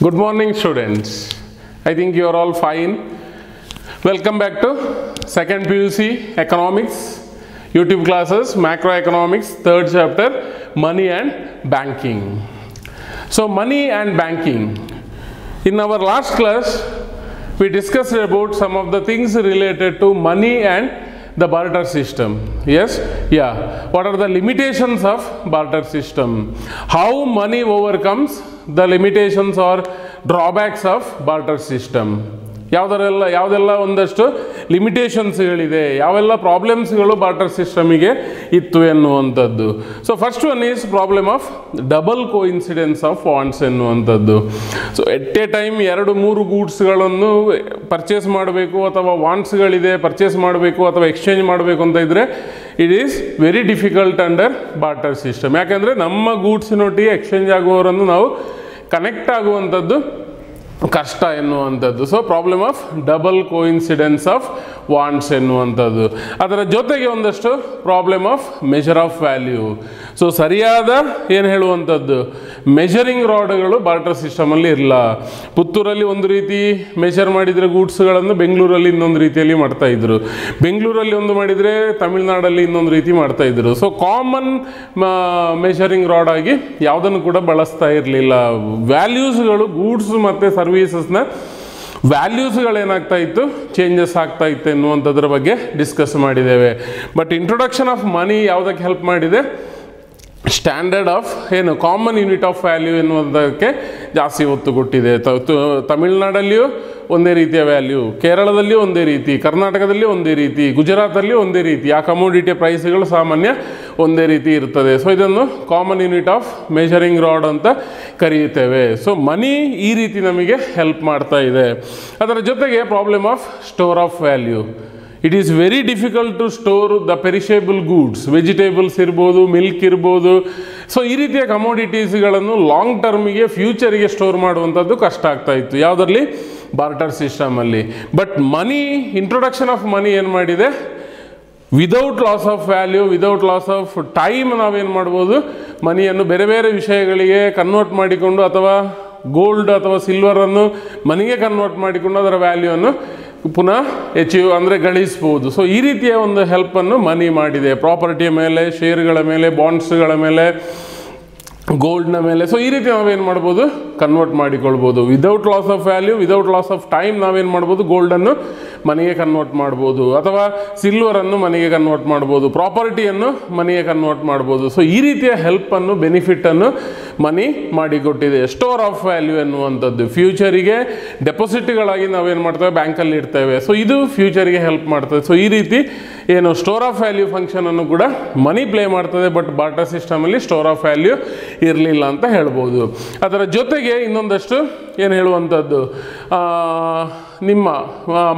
Good morning, students. I think you are all fine. Welcome back to second PUC Economics YouTube classes, Macroeconomics, third chapter, Money and Banking. So, money and banking. In our last class, we discussed about some of the things related to money and the barter system. Yes, yeah. What are the limitations of barter system? How money overcomes the limitations or drawbacks of barter system. ಯಾವುದೆಲ್ಲ ಒಂದಷ್ಟು ಲಿಮಿಟೇಷನ್ಸ್ಗಳಿದೆ, ಯಾವೆಲ್ಲ ಪ್ರಾಬ್ಲಮ್ಸ್ಗಳು barter ಸಿಸ್ಟಮಿಗೆ ಇತ್ತು ಎನ್ನುವಂಥದ್ದು. So first one is problem of double coincidence of wants ಎನ್ನುವಂಥದ್ದು. So at a time 2-3 ಗೂಡ್ಸ್ಗಳನ್ನು purchase ಮಾಡಬೇಕು ಅಥವಾ ವಾಂಟ್ಸ್ಗಳಿದೆ ಪರ್ಚೇಸ್ ಮಾಡಬೇಕು ಅಥವಾ ಎಕ್ಸ್ಚೇಂಜ್ ಮಾಡಬೇಕು ಅಂತ ಇದ್ದರೆ it is very difficult under barter system. ಯಾಕೆಂದರೆ ನಮ್ಮ ಗೂಡ್ಸಿನೊಟ್ಟಿಗೆ ಎಕ್ಸ್ಚೇಂಜ್ ಆಗುವವರನ್ನು ನಾವು ಕನೆಕ್ಟ್ ಆಗುವಂಥದ್ದು ಕಷ್ಟ ಎನ್ನುವಂಥದ್ದು. So problem of double coincidence of wants ಎನ್ನುವಂಥದ್ದು. ಅದರ ಜೊತೆಗೆ ಒಂದಷ್ಟು problem of measure of value. So ಸರಿಯಾದ ಏನು ಹೇಳುವಂಥದ್ದು ಮೆಜರಿಂಗ್ ರಾಡ್ಗಳು ಬಾರ್ಟರ್ ಸಿಸ್ಟಮಲ್ಲಿ ಇರಲ್ಲ. ಪುತ್ತೂರಲ್ಲಿ ಒಂದು ರೀತಿ ಮೆಜರ್ ಮಾಡಿದರೆ ಗೂಡ್ಸ್ಗಳನ್ನು ಬೆಂಗಳೂರಲ್ಲಿ ಇನ್ನೊಂದು ರೀತಿಯಲ್ಲಿ ಮಾಡ್ತಾಯಿದ್ರು, ಬೆಂಗಳೂರಲ್ಲಿ ಒಂದು ಮಾಡಿದರೆ ತಮಿಳುನಾಡಲ್ಲಿ ಇನ್ನೊಂದು ರೀತಿ ಮಾಡ್ತಾಯಿದ್ರು. ಸೊ ಕಾಮನ್ ಮೆಜರಿಂಗ್ ರಾಡ್ ಆಗಿ ಯಾವುದನ್ನು ಕೂಡ ಬಳಸ್ತಾ ಇರಲಿಲ್ಲ. ವ್ಯಾಲ್ಯೂಸ್ಗಳು ಗೂಡ್ಸ್ ಮತ್ತು ಸರ್ವೀಸಸ್ನ ವ್ಯಾಲ್ಯೂಸ್ಗಳೇನಾಗ್ತಾ ಇತ್ತು, ಚೇಂಜಸ್ ಆಗ್ತಾ ಇತ್ತು ಎನ್ನುವಂಥದ್ರ ಬಗ್ಗೆ ಡಿಸ್ಕಸ್ ಮಾಡಿದ್ದೇವೆ. ಬಟ್ ಇಂಟ್ರೊಡಕ್ಷನ್ ಆಫ್ ಮನಿ ಯಾವುದಕ್ಕೆ ಹೆಲ್ಪ್ ಮಾಡಿದೆ, ಸ್ಟ್ಯಾಂಡರ್ಡ್ ಆಫ್ ಏನು ಕಾಮನ್ ಯೂನಿಟ್ ಆಫ್ ವ್ಯಾಲ್ಯೂ ಎನ್ನುವುದಕ್ಕೆ ಜಾಸ್ತಿ ಒತ್ತು ಕೊಟ್ಟಿದೆ. ತಮಿಳುನಾಡಲ್ಲಿಯೂ ಒಂದೇ ರೀತಿಯ ವ್ಯಾಲ್ಯೂ, ಕೇರಳದಲ್ಲಿ ಒಂದೇ ರೀತಿ, ಕರ್ನಾಟಕದಲ್ಲಿ ಒಂದೇ ರೀತಿ, ಗುಜರಾತಲ್ಲಿ ಒಂದೇ ರೀತಿ, ಆ ಕಮೋಡಿಟಿಯ ಪ್ರೈಸ್ಗಳು ಸಾಮಾನ್ಯ ಒಂದೇ ರೀತಿ ಇರ್ತದೆ. ಸೊ ಇದನ್ನು common unit of measuring rod ಅಂತ ಕರೆಯುತ್ತೇವೆ. ಸೊ ಮನಿ ಈ ರೀತಿ ನಮಗೆ ಹೆಲ್ಪ್ ಮಾಡ್ತಾ ಇದೆ. ಅದರ ಜೊತೆಗೆ problem of store of value. It is very difficult to store the perishable goods, vegetables ಇರ್ಬೋದು, ಮಿಲ್ಕ್ ಇರ್ಬೋದು. ಸೊ ಈ ರೀತಿಯ ಕಮೋಡಿಟೀಸ್ಗಳನ್ನು ಲಾಂಗ್ ಟರ್ಮಿಗೆ ಫ್ಯೂಚರಿಗೆ ಸ್ಟೋರ್ ಮಾಡುವಂಥದ್ದು ಕಷ್ಟ ಆಗ್ತಾ ಇತ್ತು ಯಾವುದರಲ್ಲಿ, ಬಾರ್ಟರ್ ಸಿಸ್ಟಮಲ್ಲಿ. But money, introduction of money ಏನು ಮಾಡಿದೆ, without loss of value, without loss of time ನಾವೇನು ಮಾಡ್ಬೋದು, ಮನಿಯನ್ನು ಬೇರೆ ಬೇರೆ ವಿಷಯಗಳಿಗೆ ಕನ್ವರ್ಟ್ ಮಾಡಿಕೊಂಡು ಅಥವಾ ಗೋಲ್ಡ್ ಅಥವಾ ಸಿಲ್ವರನ್ನು ಮನಿಗೆ ಕನ್ವರ್ಟ್ ಮಾಡಿಕೊಂಡು ಅದರ ವ್ಯಾಲ್ಯೂವನ್ನು ಪುನಃ ಅಂದರೆ ಗಳಿಸ್ಬೋದು. ಸೊ ಈ ರೀತಿಯ ಒಂದು ಹೆಲ್ಪನ್ನು ಮನಿ ಮಾಡಿದೆ. ಪ್ರಾಪರ್ಟಿಯ ಮೇಲೆ, ಶೇರ್ಗಳ ಮೇಲೆ, ಬಾಂಡ್ಸ್ಗಳ ಮೇಲೆ, ಗೋಲ್ಡ್ನ ಮೇಲೆ. ಸೊ ಈ ರೀತಿ ನಾವೇನು ಮಾಡ್ಬೋದು, ಕನ್ವರ್ಟ್ ಮಾಡಿಕೊಳ್ಬೋದು. Without loss of value, without loss of time ನಾವೇನು ಮಾಡ್ಬೋದು, ಗೋಲ್ಡನ್ನು ಮನಿಗೆ ಕನ್ವರ್ಟ್ ಮಾಡ್ಬೋದು ಅಥವಾ ಸಿಲ್ವರನ್ನು ಮನಿಗೆ ಕನ್ವರ್ಟ್ ಮಾಡ್ಬೋದು, ಪ್ರಾಪರ್ಟಿಯನ್ನು ಮನಿಗೆ ಕನ್ವರ್ಟ್ ಮಾಡ್ಬೋದು. ಸೊ ಈ ರೀತಿಯ ಹೆಲ್ಪನ್ನು, ಬೆನಿಫಿಟನ್ನು ಮನಿ ಮಾಡಿಕೊಟ್ಟಿದೆ. ಸ್ಟೋರ್ ಆಫ್ ವ್ಯಾಲ್ಯೂ ಎನ್ನುವಂಥದ್ದು ಫ್ಯೂಚರಿಗೆ ಡೆಪಾಸಿಟ್ಗಳಾಗಿ ನಾವೇನು ಮಾಡ್ತೇವೆ, ಬ್ಯಾಂಕಲ್ಲಿ ಇಡ್ತೇವೆ. ಸೊ ಇದು ಫ್ಯೂಚರಿಗೆ ಹೆಲ್ಪ್ ಮಾಡ್ತದೆ. ಸೊ ಈ ರೀತಿ ಏನು ಸ್ಟೋರ್ ಆಫ್ ವ್ಯಾಲ್ಯೂ ಫಂಕ್ಷನನ್ನು ಕೂಡ ಮನಿ ಪ್ಲೇ ಮಾಡ್ತದೆ. ಬಟ್ ಬಾರ್ಟರ್ ಸಿಸ್ಟಮಲ್ಲಿ ಸ್ಟೋರ್ ಆಫ್ ವ್ಯಾಲ್ಯೂ ಇರಲಿಲ್ಲ ಅಂತ ಹೇಳ್ಬೋದು. ಅದರ ಜೊತೆಗೆ ಇನ್ನೊಂದಷ್ಟು ಏನು ಹೇಳುವಂಥದ್ದು, ನಿಮ್ಮ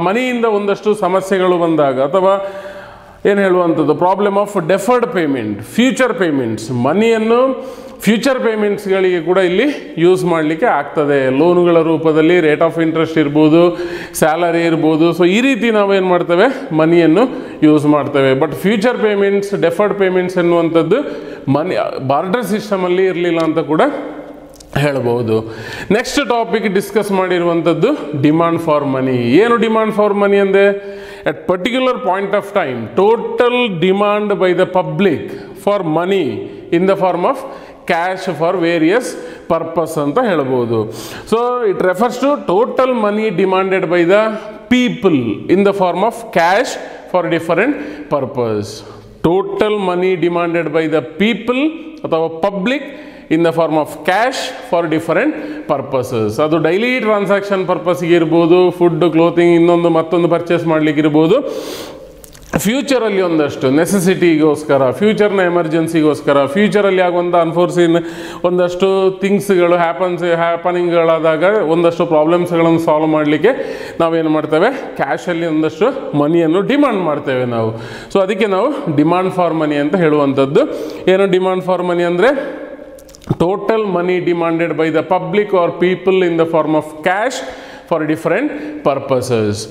ಮನಿಯಿಂದ ಒಂದಷ್ಟು ಸಮಸ್ಯೆಗಳು ಬಂದಾಗ ಅಥವಾ ಏನು ಹೇಳುವಂಥದ್ದು problem of deferred payment, future payments, ಮನಿಯನ್ನು ಫ್ಯೂಚರ್ ಪೇಮೆಂಟ್ಸ್ಗಳಿಗೆ ಕೂಡ ಇಲ್ಲಿ ಯೂಸ್ ಮಾಡಲಿಕ್ಕೆ ಆಗ್ತದೆ. ಲೋನುಗಳ ರೂಪದಲ್ಲಿ ರೇಟ್ ಆಫ್ ಇಂಟ್ರೆಸ್ಟ್ ಇರ್ಬೋದು, ಸ್ಯಾಲರಿ ಇರ್ಬೋದು. ಸೊ ಈ ರೀತಿ ನಾವೇನು ಮಾಡ್ತೇವೆ, ಮನಿಯನ್ನು ಯೂಸ್ ಮಾಡ್ತೇವೆ. But future payments, deferred payments ಎನ್ನುವಂಥದ್ದು ಮನಿ ಬಾರ್ಟರ್ ಸಿಸ್ಟಮಲ್ಲಿ ಇರಲಿಲ್ಲ ಅಂತ ಕೂಡ ಹೇಳ್ಬೋದು. ನೆಕ್ಸ್ಟ್ ಟಾಪಿಕ್ ಡಿಸ್ಕಸ್ ಮಾಡಿರುವಂಥದ್ದು ಡಿಮಾಂಡ್ ಫಾರ್ ಮನಿ. ಏನು ಡಿಮಾಂಡ್ ಫಾರ್ ಮನಿ ಅಂದರೆ, at particular point of time total demand by the public for money in the form of cash for various purpose ಅಂತ ಹೇಳ್ಬೋದು. So it refers to total money demanded by the people in the form of cash for different purpose. Total money demanded by the people ಅಥವಾ public in the form of cash for different purposes. ಅದು daily transaction ಪರ್ಪಸ್ಗೆ ಇರ್ಬೋದು, food, clothing, ಇನ್ನೊಂದು ಮತ್ತೊಂದು purchase ಮಾಡಲಿಕ್ಕೆ ಇರ್ಬೋದು. ಫ್ಯೂಚರಲ್ಲಿ ಒಂದಷ್ಟು ನೆಸೆಸಿಟಿಗೋಸ್ಕರ, ಫ್ಯೂಚರ್ನ ಎಮರ್ಜೆನ್ಸಿಗೋಸ್ಕರ, ಫ್ಯೂಚರಲ್ಲಿ ಆಗುವಂಥ ಅನ್ಫೋರ್ಸಿನ್ ಒಂದಷ್ಟು ಥಿಂಗ್ಸ್ಗಳು ಹ್ಯಾಪನಿಂಗ್ಗಳಾದಾಗ ಒಂದಷ್ಟು ಪ್ರಾಬ್ಲಮ್ಸ್ಗಳನ್ನು ಸಾಲ್ವ್ ಮಾಡಲಿಕ್ಕೆ ನಾವೇನು ಮಾಡ್ತೇವೆ, ಕ್ಯಾಶಲ್ಲಿ ಒಂದಷ್ಟು ಮನಿಯನ್ನು ಡಿಮಾಂಡ್ ಮಾಡ್ತೇವೆ ನಾವು. ಸೊ ಅದಕ್ಕೆ ನಾವು ಡಿಮಾಂಡ್ ಫಾರ್ ಮನಿ ಅಂತ ಹೇಳುವಂಥದ್ದು. ಏನು ಡಿಮಾಂಡ್ ಫಾರ್ ಮನಿ ಅಂದರೆ, total money demanded by the public or people in the form of cash for different purposes.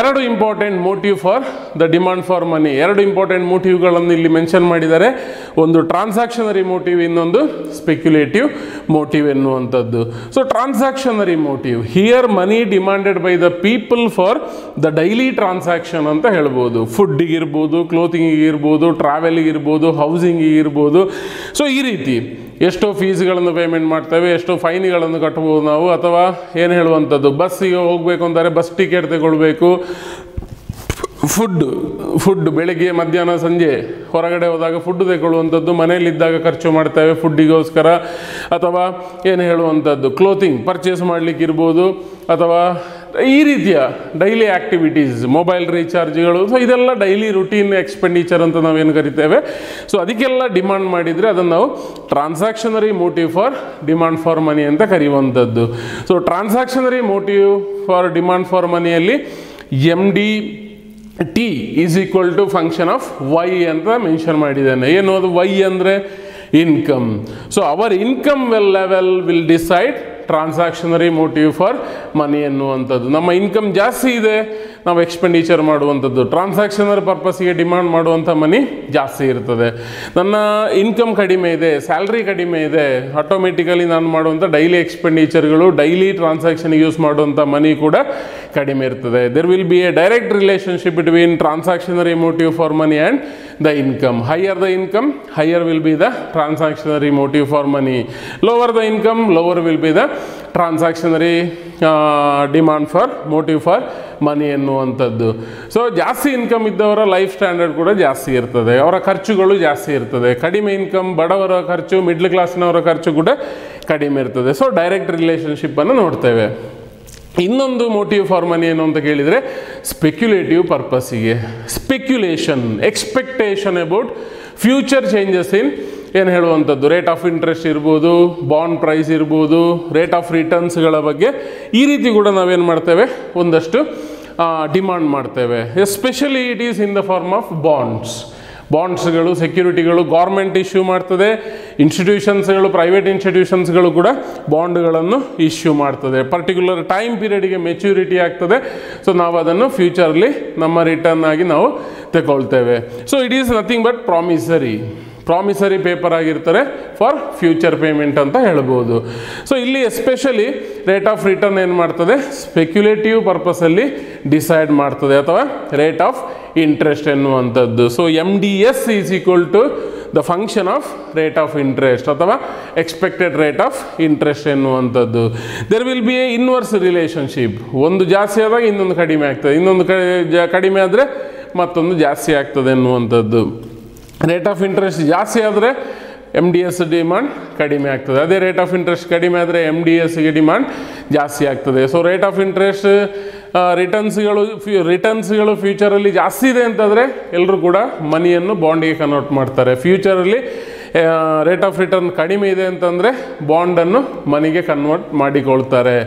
ಎರಡು important motive for the demand for money, ಎರಡು ಇಂಪಾರ್ಟೆಂಟ್ ಮೋಟಿವ್ಗಳನ್ನು ಇಲ್ಲಿ ಮೆನ್ಷನ್ ಮಾಡಿದ್ದಾರೆ. ಒಂದು ಟ್ರಾನ್ಸಾಕ್ಷನರಿ ಮೋಟಿವ್, ಇನ್ನೊಂದು ಸ್ಪೆಕ್ಯುಲೇಟಿವ್ ಮೋಟಿವ್ ಎನ್ನುವಂಥದ್ದು. So transactionary motive, here money demanded by the people for the daily transaction ಅಂತ ಹೇಳ್ಬೋದು. ಫುಡ್ಡಿಗೆ ಇರ್ಬೋದು, ಕ್ಲೋತಿಂಗಿಗೆ ಇರ್ಬೋದು, ಟ್ರಾವೆಲಿಗೆ ಇರ್ಬೋದು, ಹೌಸಿಂಗಿಗೆ ಇರ್ಬೋದು. ಸೊ ಈ ರೀತಿ ಎಷ್ಟೋ ಫೀಸ್ಗಳನ್ನು ಪೇಮೆಂಟ್ ಮಾಡ್ತೇವೆ, ಎಷ್ಟೋ ಫೈನ್ಗಳನ್ನು ಕಟ್ಬೋದು ನಾವು. ಅಥವಾ ಏನು ಹೇಳುವಂಥದ್ದು, ಬಸ್ಸಿಗೆ ಹೋಗಬೇಕು ಅಂತಾರೆ ಬಸ್ ಟಿಕೆಟ್ ತಗೊಳ್ಬೇಕು. ಫುಡ್ ಬೆಳಗ್ಗೆ ಮಧ್ಯಾಹ್ನ ಸಂಜೆ ಹೊರಗಡೆ ಹೋದಾಗ ಫುಡ್ ತಗೊಳ್ಳುವಂಥದ್ದು, ಮನೆಯಲ್ಲಿದ್ದಾಗ ಖರ್ಚು ಮಾಡ್ತೇವೆ ಫುಡ್ಡಿಗೋಸ್ಕರ. ಅಥವಾ ಏನು ಹೇಳುವಂಥದ್ದು, ಕ್ಲೋತಿಂಗ್ ಪರ್ಚೇಸ್ ಮಾಡಲಿಕ್ಕೆ ಇರ್ಬೋದು, ಅಥವಾ ಈ ರೀತಿಯ ಡೈಲಿ ಆ್ಯಕ್ಟಿವಿಟೀಸ್, ಮೊಬೈಲ್ ರೀಚಾರ್ಜ್ಗಳು. ಸೊ ಇದೆಲ್ಲ ಡೈಲಿ ರುಟೀನ್ ಎಕ್ಸ್ಪೆಂಡಿಚರ್ ಅಂತ ನಾವೇನು ಕರಿತೇವೆ. ಸೊ ಅದಕ್ಕೆಲ್ಲ ಡಿಮಾಂಡ್ ಮಾಡಿದರೆ ಅದನ್ನು ನಾವು transactionary motive for demand for money ಅಂತ ಕರೆಯುವಂಥದ್ದು. So transactionary motive for demand for ಮನಿಯಲ್ಲಿ MDT is equal to function of Y ಅಂತ ಮೆನ್ಷನ್ ಮಾಡಿದ್ದಾನೆ. ಏನು ಅದು ವೈ ಅಂದರೆ income. So our income level will decide transactionary motive for money ಎನ್ನುವಂಥದ್ದು. ನಮ್ಮ ಇನ್ಕಮ್ ಜಾಸ್ತಿ ಇದೆ, ನಾವು ಎಕ್ಸ್ಪೆಂಡಿಚರ್ ಮಾಡುವಂಥದ್ದು. ಟ್ರಾನ್ಸಾಕ್ಷನರಿ ಪರ್ಪಸ್ಸಿಗೆ ಡಿಮಾಂಡ್ ಮಾಡುವಂಥ ಮನಿ ಜಾಸ್ತಿ ಇರ್ತದೆ. ನನ್ನ ಇನ್ಕಮ್ ಕಡಿಮೆ ಇದೆ, ಸ್ಯಾಲ್ರಿ ಕಡಿಮೆ ಇದೆ, ಆಟೋಮೆಟಿಕಲಿ ನಾನು ಮಾಡುವಂಥ ಡೈಲಿ ಎಕ್ಸ್ಪೆಂಡಿಚರ್ಗಳು, ಡೈಲಿ ಟ್ರಾನ್ಸಾಕ್ಷನ್ಗೆ ಯೂಸ್ ಮಾಡುವಂಥ ಮನಿ ಕೂಡ ಕಡಿಮೆ ಇರ್ತದೆ. There will be a direct relationship between transactionary motive for money and the income. Higher the income, higher will be the transactionary motive for money. Lower the income, lower will be the transactionary demand for motive for money ಎನ್ನುವಂಥದ್ದು. So ಜಾಸ್ತಿ income ಇದ್ದವರ life standard ಕೂಡ ಜಾಸ್ತಿ ಇರ್ತದೆ, ಅವರ ಖರ್ಚುಗಳು ಜಾಸ್ತಿ ಇರ್ತದೆ. ಕಡಿಮೆ income ಬಡವರ ಖರ್ಚು, ಮಿಡ್ಲ್ ಕ್ಲಾಸ್ನವರ ಖರ್ಚು ಕೂಡ ಕಡಿಮೆ ಇರ್ತದೆ. ಸೊ ಡೈರೆಕ್ಟ್ ರಿಲೇಷನ್ಶಿಪ್ಪನ್ನು ನೋಡ್ತೇವೆ. ಇನ್ನೊಂದು ಮೋಟಿವ್ ಫಾರ್ ಮನಿ ಏನು ಅಂತ ಕೇಳಿದರೆ ಸ್ಪೆಕ್ಯುಲೇಟಿವ್ ಪರ್ಪಸ್ಸಿಗೆ. Speculation, expectation about future changes in ಏನು ಹೇಳುವಂಥದ್ದು, ರೇಟ್ ಆಫ್ ಇಂಟ್ರೆಸ್ಟ್ ಇರ್ಬೋದು, ಬಾಂಡ್ ಪ್ರೈಸ್ ಇರ್ಬೋದು, ರೇಟ್ ಆಫ್ ರಿಟರ್ನ್ಸ್ಗಳ ಬಗ್ಗೆ ಈ ರೀತಿ ಕೂಡ ನಾವೇನು ಮಾಡ್ತೇವೆ, ಒಂದಷ್ಟು ಡಿಮಾಂಡ್ ಮಾಡ್ತೇವೆ. Especially it is in the form of ಬಾಂಡ್ಸ್ಗಳು, ಸೆಕ್ಯೂರಿಟಿಗಳು ಗೌರ್ಮೆಂಟ್ ಇಶ್ಯೂ ಮಾಡ್ತದೆ. ಇನ್ಸ್ಟಿಟ್ಯೂಷನ್ಸ್ಗಳು, ಪ್ರೈವೇಟ್ ಇನ್ಸ್ಟಿಟ್ಯೂಷನ್ಸ್ಗಳು ಕೂಡ ಬಾಂಡ್ಗಳನ್ನು ಇಶ್ಯೂ ಮಾಡ್ತದೆ. ಪರ್ಟಿಕ್ಯುಲರ್ ಟೈಮ್ ಪೀರಿಯಡ್ಗೆ ಮೆಚ್ಯೂರಿಟಿ ಆಗ್ತದೆ. ಸೊ ನಾವು ಅದನ್ನು ಫ್ಯೂಚರ್ಲಿ ನಮ್ಮ ರಿಟರ್ನ್ ಆಗಿ ನಾವು ತಗೊಳ್ತೇವೆ. So it is nothing but promissory paper ಆಗಿರ್ತಾರೆ ಫಾರ್ ಫ್ಯೂಚರ್ ಪೇಮೆಂಟ್ ಅಂತ ಹೇಳ್ಬೋದು. ಸೊ ಇಲ್ಲಿ ಎಸ್ಪೆಷಲಿ ರೇಟ್ ಆಫ್ ರಿಟರ್ನ್ ಏನು ಮಾಡ್ತದೆ, ಸ್ಪೆಕ್ಯುಲೇಟಿವ್ ಪರ್ಪಸಲ್ಲಿ ಡಿಸೈಡ್ ಮಾಡ್ತದೆ, ಅಥವಾ ರೇಟ್ ಆಫ್ ಇಂಟ್ರೆಸ್ಟ್ ಎನ್ನುವಂಥದ್ದು. So MDS is equal to the function of rate of interest ಅಥವಾ ಎಕ್ಸ್ಪೆಕ್ಟೆಡ್ ರೇಟ್ ಆಫ್ ಇಂಟ್ರೆಸ್ಟ್ ಎನ್ನುವಂಥದ್ದು. There will be a inverse relationship. ಒಂದು ಜಾಸ್ತಿ ಆದಾಗ ಇನ್ನೊಂದು ಕಡಿಮೆ ಆಗ್ತದೆ, ಇನ್ನೊಂದು ಕಡಿಮೆ ಆದರೆ ಮತ್ತೊಂದು ಜಾಸ್ತಿ ಆಗ್ತದೆ ಎನ್ನುವಂಥದ್ದು. ರೇಟ್ ಆಫ್ ಇಂಟ್ರೆಸ್ಟ್ ಜಾಸ್ತಿ ಆದರೆ MDS ಡಿಮಾಂಡ್ ಕಡಿಮೆ ಆಗ್ತದೆ. ಅದೇ ರೇಟ್ ಆಫ್ ಇಂಟ್ರೆಸ್ಟ್ ಕಡಿಮೆ ಆದರೆ MDSಗೆ ಡಿಮಾಂಡ್ ಜಾಸ್ತಿ ಆಗ್ತದೆ. ಸೊ ರೇಟ್ ಆಫ್ ಇಂಟ್ರೆಸ್ಟ್ ರಿಟರ್ನ್ಸ್ಗಳು ಫ್ಯೂಚರಲ್ಲಿ ಜಾಸ್ತಿ ಇದೆ ಅಂತಂದರೆ ಎಲ್ಲರೂ ಕೂಡ ಮನಿಯನ್ನು ಬಾಂಡಿಗೆ ಕನ್ವರ್ಟ್ ಮಾಡ್ತಾರೆ. ಫ್ಯೂಚರಲ್ಲಿ ರೇಟ್ ಆಫ್ ರಿಟರ್ನ್ ಕಡಿಮೆ ಇದೆ ಅಂತಂದರೆ ಬಾಂಡನ್ನು ಮನಿಗೆ ಕನ್ವರ್ಟ್ ಮಾಡಿಕೊಳ್ತಾರೆ.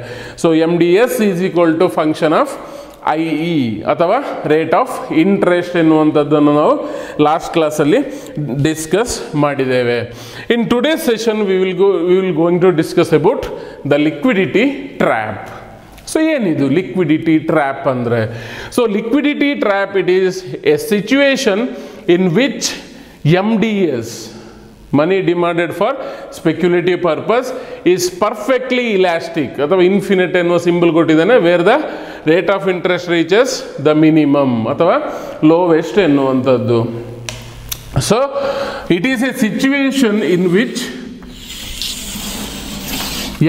So MDS is equal to function of IE ಅಥವಾ ರೇಟ್ ಆಫ್ ಇಂಟ್ರೆಸ್ಟ್ ಎನ್ನುವಂಥದ್ದನ್ನು ನಾವು ಲಾಸ್ಟ್ ಕ್ಲಾಸಲ್ಲಿ ಡಿಸ್ಕಸ್ ಮಾಡಿದ್ದೇವೆ. In today's session we will going to discuss about the liquidity trap. So ಏನಿದು ಲಿಕ್ವಿಡಿಟಿ ಟ್ರ್ಯಾಪ್ ಅಂದರೆ? So liquidity trap it is a situation in which MDS, money demanded for speculative purpose, is perfectly elastic ಅಥವಾ infinite ಎನ್ನುವ symbol ಕೊಟ್ಟಿದ್ದಾನೆ. Where the rate of interest reaches the minimum ಅಥವಾ lowest ಎನ್ನುವಂಥದ್ದು. So it is a situation in which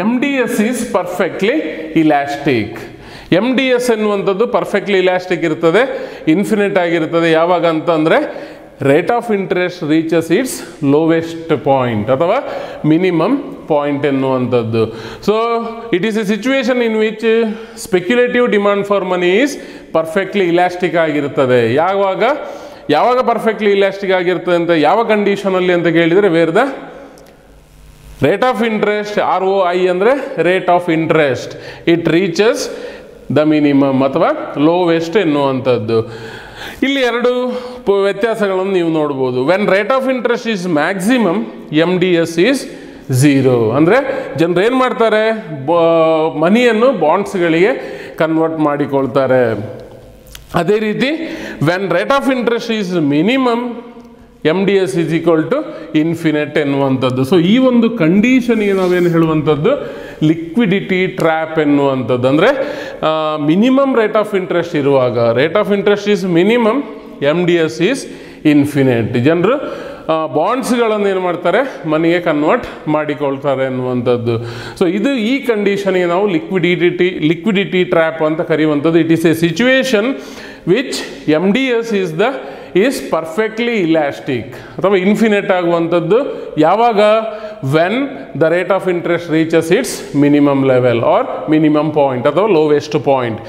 MDS is perfectly elastic. MDS ಎನ್ನುವಂಥದ್ದು perfectly elastic ಇರ್ತದೆ, infinite ಆಗಿರ್ತದೆ. ಯಾವಾಗ ಅಂತಂದರೆ rate of interest reaches it's lowest point ಅಥವಾ minimum point ಎನ್ನುವಂಥದ್ದು. So it is a situation in which speculative demand for money is perfectly elastic ಆಗಿರ್ತದೆ. ಯಾವಾಗ perfectly elastic ಆಗಿರ್ತದೆ ಅಂತ ಯಾವ ಕಂಡೀಷನಲ್ಲಿ ಅಂತ ಕೇಳಿದರೆ, where the rate of interest, ROI ಅಂದರೆ rate of interest, it reaches the minimum ಅಥವಾ ಲೋವೆಸ್ಟ್ ಎನ್ನುವಂಥದ್ದು. ಇಲ್ಲಿ ಎರಡು ವ್ಯತ್ಯಾಸಗಳನ್ನು ನೀವು ನೋಡ್ಬೋದು. When rate of interest is maximum, MDS is 0. ಅಂದರೆ ಜನರು ಏನು ಮಾಡ್ತಾರೆ, ಮನಿಯನ್ನು ಬಾಂಡ್ಸ್ಗಳಿಗೆ ಕನ್ವರ್ಟ್ ಮಾಡಿಕೊಳ್ತಾರೆ. ಅದೇ ರೀತಿ when rate of interest is minimum MDS is equal to infinite ಎನ್ನುವಂಥದ್ದು. ಸೊ ಈ ಒಂದು ಕಂಡೀಷನ್ಗೆ ನಾವೇನು ಹೇಳುವಂಥದ್ದು ಲಿಕ್ವಿಡಿಟಿ ಟ್ರ್ಯಾಪ್ ಎನ್ನುವಂಥದ್ದು. ಅಂದರೆ ಮಿನಿಮಮ್ ರೇಟ್ ಆಫ್ ಇಂಟ್ರೆಸ್ಟ್ ಇರುವಾಗ, rate of interest is minimum, MDS is infinite. ಜನರು ಬಾಂಡ್ಸ್ಗಳನ್ನು ಏನು ಮಾಡ್ತಾರೆ, ಮನಿಗೆ ಕನ್ವರ್ಟ್ ಮಾಡಿಕೊಳ್ತಾರೆ ಅನ್ನುವಂಥದ್ದು. ಸೊ ಇದು ಈ ಕಂಡೀಷನ್ಗೆ ನಾವು ಲಿಕ್ವಿಡಿಟಿ ಟ್ರ್ಯಾಪ್ ಅಂತ ಕರೆಯುವಂಥದ್ದು. It is a situation which MDS is perfectly elastic ಅಥವಾ ಇನ್ಫಿನಿಟ್ ಆಗುವಂಥದ್ದು ಯಾವಾಗ, when the rate of interest reaches its minimum level or minimum point ಅಥವಾ lowest point.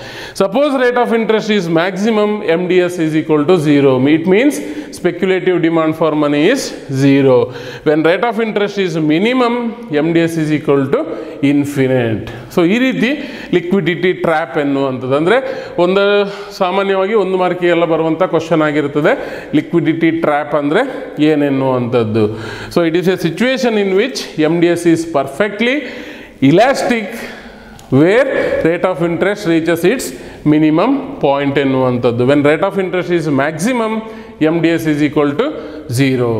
Suppose rate of interest is maximum, MDS is equal to 0. It means speculative demand for money is 0. When rate of interest is minimum, MDS is equal to infinite. So ಈ ರೀತಿ liquidity trap ಎನ್ನುವಂಥದ್ದು. ಅಂದರೆ ಒಂದು ಸಾಮಾನ್ಯವಾಗಿ ಒಂದು ಮಾರ್ಕಿಗೆ ಎಲ್ಲ ಬರುವಂಥ question ಆಗಿರ್ತದೆ ಲಿಕ್ವಿಡಿಟಿ ಟ್ರ್ಯಾಪ್ ಅಂದರೆ ಏನೆನ್ನುವಂಥದ್ದು. So it is a situation in which MDS is perfectly elastic where rate of interest reaches its minimum point ಎನ್ನುವಂಥದ್ದು. When rate of interest is maximum, MDS is equal to 0.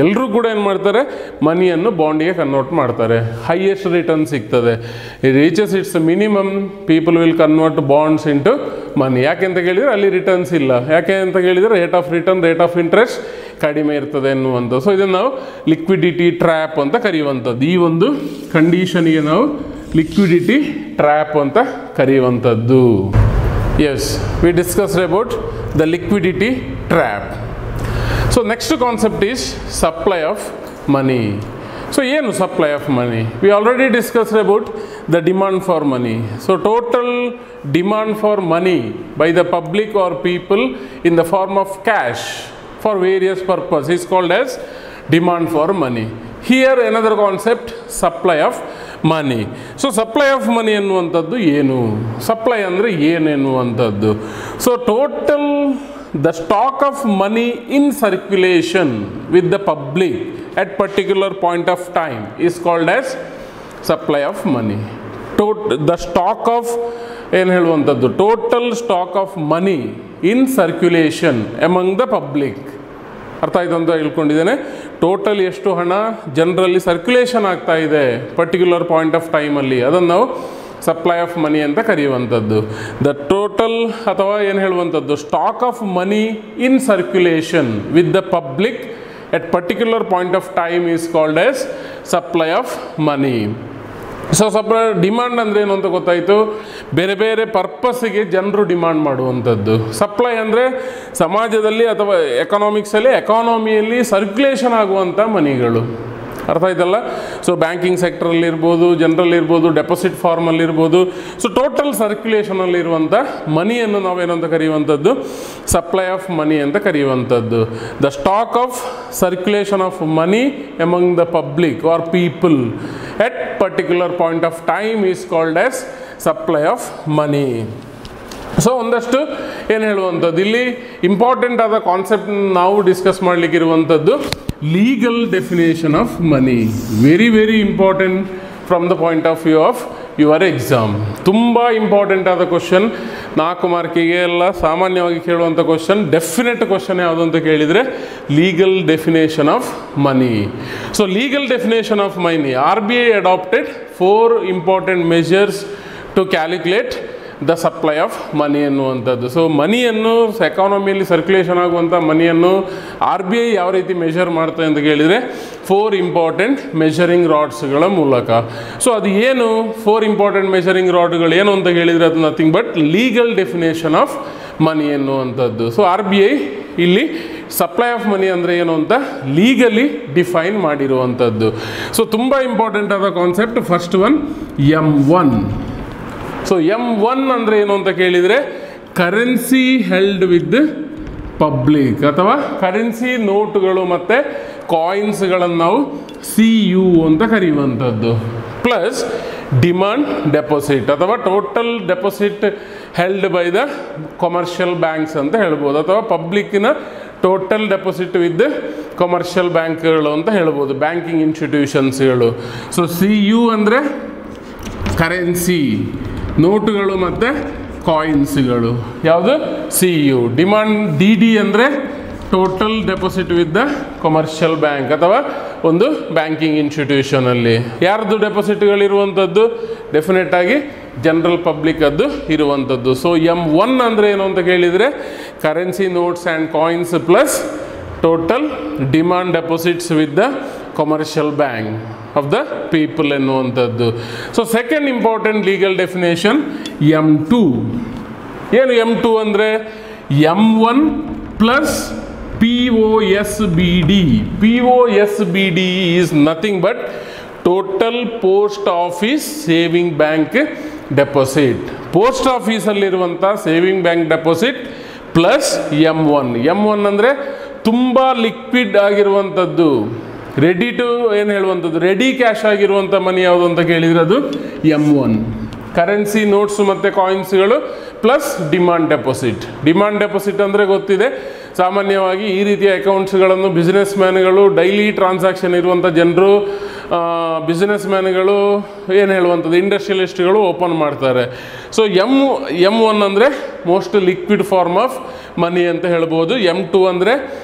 ಎಲ್ಲರೂ ಕೂಡ ಏನು ಮಾಡ್ತಾರೆ, ಮನಿಯನ್ನು ಬಾಂಡಿಗೆ convert ಮಾಡ್ತಾರೆ, ಹೈಯೆಸ್ಟ್ ರಿಟರ್ನ್ ಸಿಗ್ತದೆ. Reaches its minimum, people will convert bonds into money. ಯಾಕೆ ಅಂತ ಕೇಳಿದರೆ ಅಲ್ಲಿ ರಿಟರ್ನ್ಸ್ ಇಲ್ಲ. ಯಾಕೆ ಅಂತ ಕೇಳಿದರೆ rate of return, rate of interest ಕಡಿಮೆ ಇರ್ತದೆ ಎನ್ನುವಂಥದ್ದು. ಸೊ ಇದನ್ನು ನಾವು ಲಿಕ್ವಿಡಿಟಿ ಟ್ರ್ಯಾಪ್ ಅಂತ ಕರೆಯುವಂಥದ್ದು. ಈ ಒಂದು ಕಂಡೀಷನ್ಗೆ ನಾವು ಲಿಕ್ವಿಡಿಟಿ ಟ್ರ್ಯಾಪ್ ಅಂತ ಕರೆಯುವಂಥದ್ದು. Yes, we discussed about the liquidity trap. So next concept is supply of money. So ಏನು supply of money? We already discussed about the demand for money. So total demand for money by the public or people in the form of cash for various purpose is called as demand for money. Here another concept, supply of money. So supply of money ಎನ್ನುವಂಥದ್ದು ಏನು, supply ಅಂದರೆ ಏನೆನ್ನುವಂಥದ್ದು. So total the stock of money in circulation with the public at particular point of time is called as supply of money. The stock of ಏನು ಹೇಳುವಂಥದ್ದು, total stock of money in circulation among the public. ಅರ್ಥ ಆಯ್ತು ಅಂತ ಹೇಳ್ಕೊಂಡಿದ್ದೇನೆ. Total ಎಷ್ಟು ಹಣ ಜನರಲ್ಲಿ circulation ಆಗ್ತಾ ಇದೆ ಪರ್ಟಿಕ್ಯುಲರ್ ಪಾಯಿಂಟ್ ಆಫ್ ಟೈಮಲ್ಲಿ, ಅದನ್ನು ನಾವು ಸಪ್ಲೈ ಆಫ್ ಮನಿ ಅಂತ ಕರೆಯುವಂಥದ್ದು. ದ ಟೋಟಲ್ ಅಥವಾ ಏನು ಹೇಳುವಂಥದ್ದು, stock of money in circulation with the public at particular point of time is called as supply of money. So demand ಅಂದರೆ ಏನು ಅಂತ ಗೊತ್ತಾಯಿತು, ಬೇರೆ ಬೇರೆ ಪರ್ಪಸ್ಸಿಗೆ ಜನರು ಡಿಮಾಂಡ್ ಮಾಡುವಂಥದ್ದು. ಸಪ್ಲೈ ಅಂದರೆ ಸಮಾಜದಲ್ಲಿ ಅಥವಾ ಎಕಾನಮಿಯಲ್ಲಿ ಸರ್ಕ್ಯುಲೇಷನ್ ಆಗುವಂಥ ಮನಿಗಳು. ಅರ್ಥ ಆಯ್ತಲ್ಲ. ಸೊ ಬ್ಯಾಂಕಿಂಗ್ ಸೆಕ್ಟರಲ್ಲಿರ್ಬೋದು, ಜನರಲ್ಲಿರ್ಬೋದು, ಡೆಪಾಸಿಟ್ ಫಾರ್ಮಲ್ಲಿರ್ಬೋದು. ಸೊ ಟೋಟಲ್ ಸರ್ಕ್ಯುಲೇಷನಲ್ಲಿರುವಂಥ ಮನಿಯನ್ನು ನಾವೇನಂತ ಕರೆಯುವಂಥದ್ದು, ಸಪ್ಲೈ ಆಫ್ ಮನಿ ಅಂತ ಕರೆಯುವಂಥದ್ದು. The stock of circulation of money among the public or people at particular point of time is called as supply of money. So ಒಂದಷ್ಟು ಏನು ಹೇಳುವಂಥದ್ದು, ಇಲ್ಲಿ ಇಂಪಾರ್ಟೆಂಟ್ ಆದ ಕಾನ್ಸೆಪ್ಟ್ ನಾವು ಡಿಸ್ಕಸ್ ಮಾಡಲಿಕ್ಕಿರುವಂಥದ್ದು legal definition of money. Very very important from the point of view of your exam. ತುಂಬ important ಆದ question, 4 ಮಾರ್ಕಿಗೆ ಎಲ್ಲ ಸಾಮಾನ್ಯವಾಗಿ ಕೇಳುವಂಥ ಕ್ವಶನ್. ಡೆಫಿನೆಟ್ ಕ್ವಶನ್ ಯಾವುದು ಅಂತ ಕೇಳಿದರೆ legal definition of money. So legal definition of money, RBI adopted 4 important measures to calculate the supply of money ಎನ್ನುವಂಥದ್ದು. So ಮನಿಯನ್ನು ಎಕಾನಮಿಯಲ್ಲಿ circulation ಆಗುವಂಥ ಮನಿಯನ್ನು RBI ಯಾವ ರೀತಿ ಮೆಷರ್ ಮಾಡ್ತಾರೆ ಅಂತ ಕೇಳಿದರೆ 4 ಇಂಪಾರ್ಟೆಂಟ್ ಮೆಷರಿಂಗ್ ರಾಡ್ಸ್ಗಳ ಮೂಲಕ. ಸೊ ಅದು ಏನು 4 ಇಂಪಾರ್ಟೆಂಟ್ ಮೆಷರಿಂಗ್ ರಾಡ್ಗಳು ಏನು ಅಂತ ಹೇಳಿದರೆ ಅದು nothing but legal definition of money ಎನ್ನುವಂಥದ್ದು. ಸೊ RBI ಇಲ್ಲಿ ಸಪ್ಲೈ ಆಫ್ ಮನಿ ಅಂದರೆ ಏನು ಅಂತ ಲೀಗಲಿ ಡಿಫೈನ್ ಮಾಡಿರುವಂಥದ್ದು. ಸೊ ತುಂಬ ಇಂಪಾರ್ಟೆಂಟ್ ಆದ concept. First one M1. So M1 ಅಂದರೆ ಏನು ಅಂತ ಕೇಳಿದರೆ ಕರೆನ್ಸಿ ಹೆಲ್ಡ್ ವಿತ್ ಪಬ್ಲಿಕ್ ಅಥವಾ ಕರೆನ್ಸಿ ನೋಟುಗಳು ಮತ್ತು ಕಾಯಿನ್ಸ್ಗಳನ್ನು ನಾವು CU ಅಂತ ಕರೆಯುವಂಥದ್ದು. ಪ್ಲಸ್ ಡಿಮಾಂಡ್ ಡೆಪಾಸಿಟ್ ಅಥವಾ total deposit held by the commercial banks ಅಂತ ಹೇಳ್ಬೋದು, ಅಥವಾ ಪಬ್ಲಿಕ್ಕಿನ ಟೋಟಲ್ ಡೆಪಾಸಿಟ್ ವಿತ್ ಕಮರ್ಷಿಯಲ್ ಬ್ಯಾಂಕ್ಗಳು ಅಂತ ಹೇಳ್ಬೋದು, ಬ್ಯಾಂಕಿಂಗ್ ಇನ್ಸ್ಟಿಟ್ಯೂಷನ್ಸ್ಗಳು. ಸೊ CU ಅಂದರೆ ಕರೆನ್ಸಿ, ನೋಟುಗಳು ಮತ್ತು ಕಾಯಿನ್ಸ್ಗಳು. ಯಾವುದು? C U. Demand D D ಅಂದರೆ total deposit with the commercial bank ಅಥವಾ ಒಂದು ಬ್ಯಾಂಕಿಂಗ್ ಇನ್ಸ್ಟಿಟ್ಯೂಷನಲ್ಲಿ. ಯಾರ್ದು ಡೆಪಾಸಿಟ್ಗಳಿರುವಂಥದ್ದು? ಡೆಫಿನೆಟ್ ಆಗಿ ಜನರಲ್ ಪಬ್ಲಿಕ್ ಅದು ಇರುವಂಥದ್ದು. ಸೊ M1 ಅಂದರೆ ಏನು ಅಂತ ಕೇಳಿದರೆ currency notes and coins plus total demand deposits with the commercial bank of the people ಎನ್ನುವಂಥದ್ದು. So second important legal definition M2. ಏನು M2 ಅಂದರೆ? M1 plus POSBD. POSBD is nothing but total post office saving bank deposit. Post ಆಫೀಸಲ್ಲಿರುವಂಥ saving bank deposit plus M1. M1 ಅಂದರೆ ತುಂಬ liquid ಆಗಿರುವಂಥದ್ದು, ready to ಏನು ಹೇಳುವಂಥದ್ದು, ready cash ಆಗಿರುವಂಥ ಮನಿ ಯಾವುದು ಅಂತ ಕೇಳಿದರೆ ಅದು M1. ಕರೆನ್ಸಿ ನೋಟ್ಸ್ ಮತ್ತು ಕಾಯಿನ್ಸ್ಗಳು plus demand deposit. Demand deposit ಅಂದರೆ ಗೊತ್ತಿದೆ, ಸಾಮಾನ್ಯವಾಗಿ ಈ ರೀತಿಯ ಅಕೌಂಟ್ಸ್ಗಳನ್ನು ಬಿಸ್ನೆಸ್ ಮ್ಯಾನ್ಗಳು, ಡೈಲಿ ಟ್ರಾನ್ಸಾಕ್ಷನ್ ಇರುವಂಥ ಜನರು, ಬಿಸ್ನೆಸ್ ಮ್ಯಾನ್ಗಳು, ಏನು ಹೇಳುವಂಥದ್ದು, ಇಂಡಸ್ಟ್ರಿಯಲಿಸ್ಟ್ಗಳು ಓಪನ್ ಮಾಡ್ತಾರೆ. ಸೊ M1 ಅಂದರೆ most liquid form of money ಅಂತ ಹೇಳ್ಬೋದು. M2 ಅಂದರೆ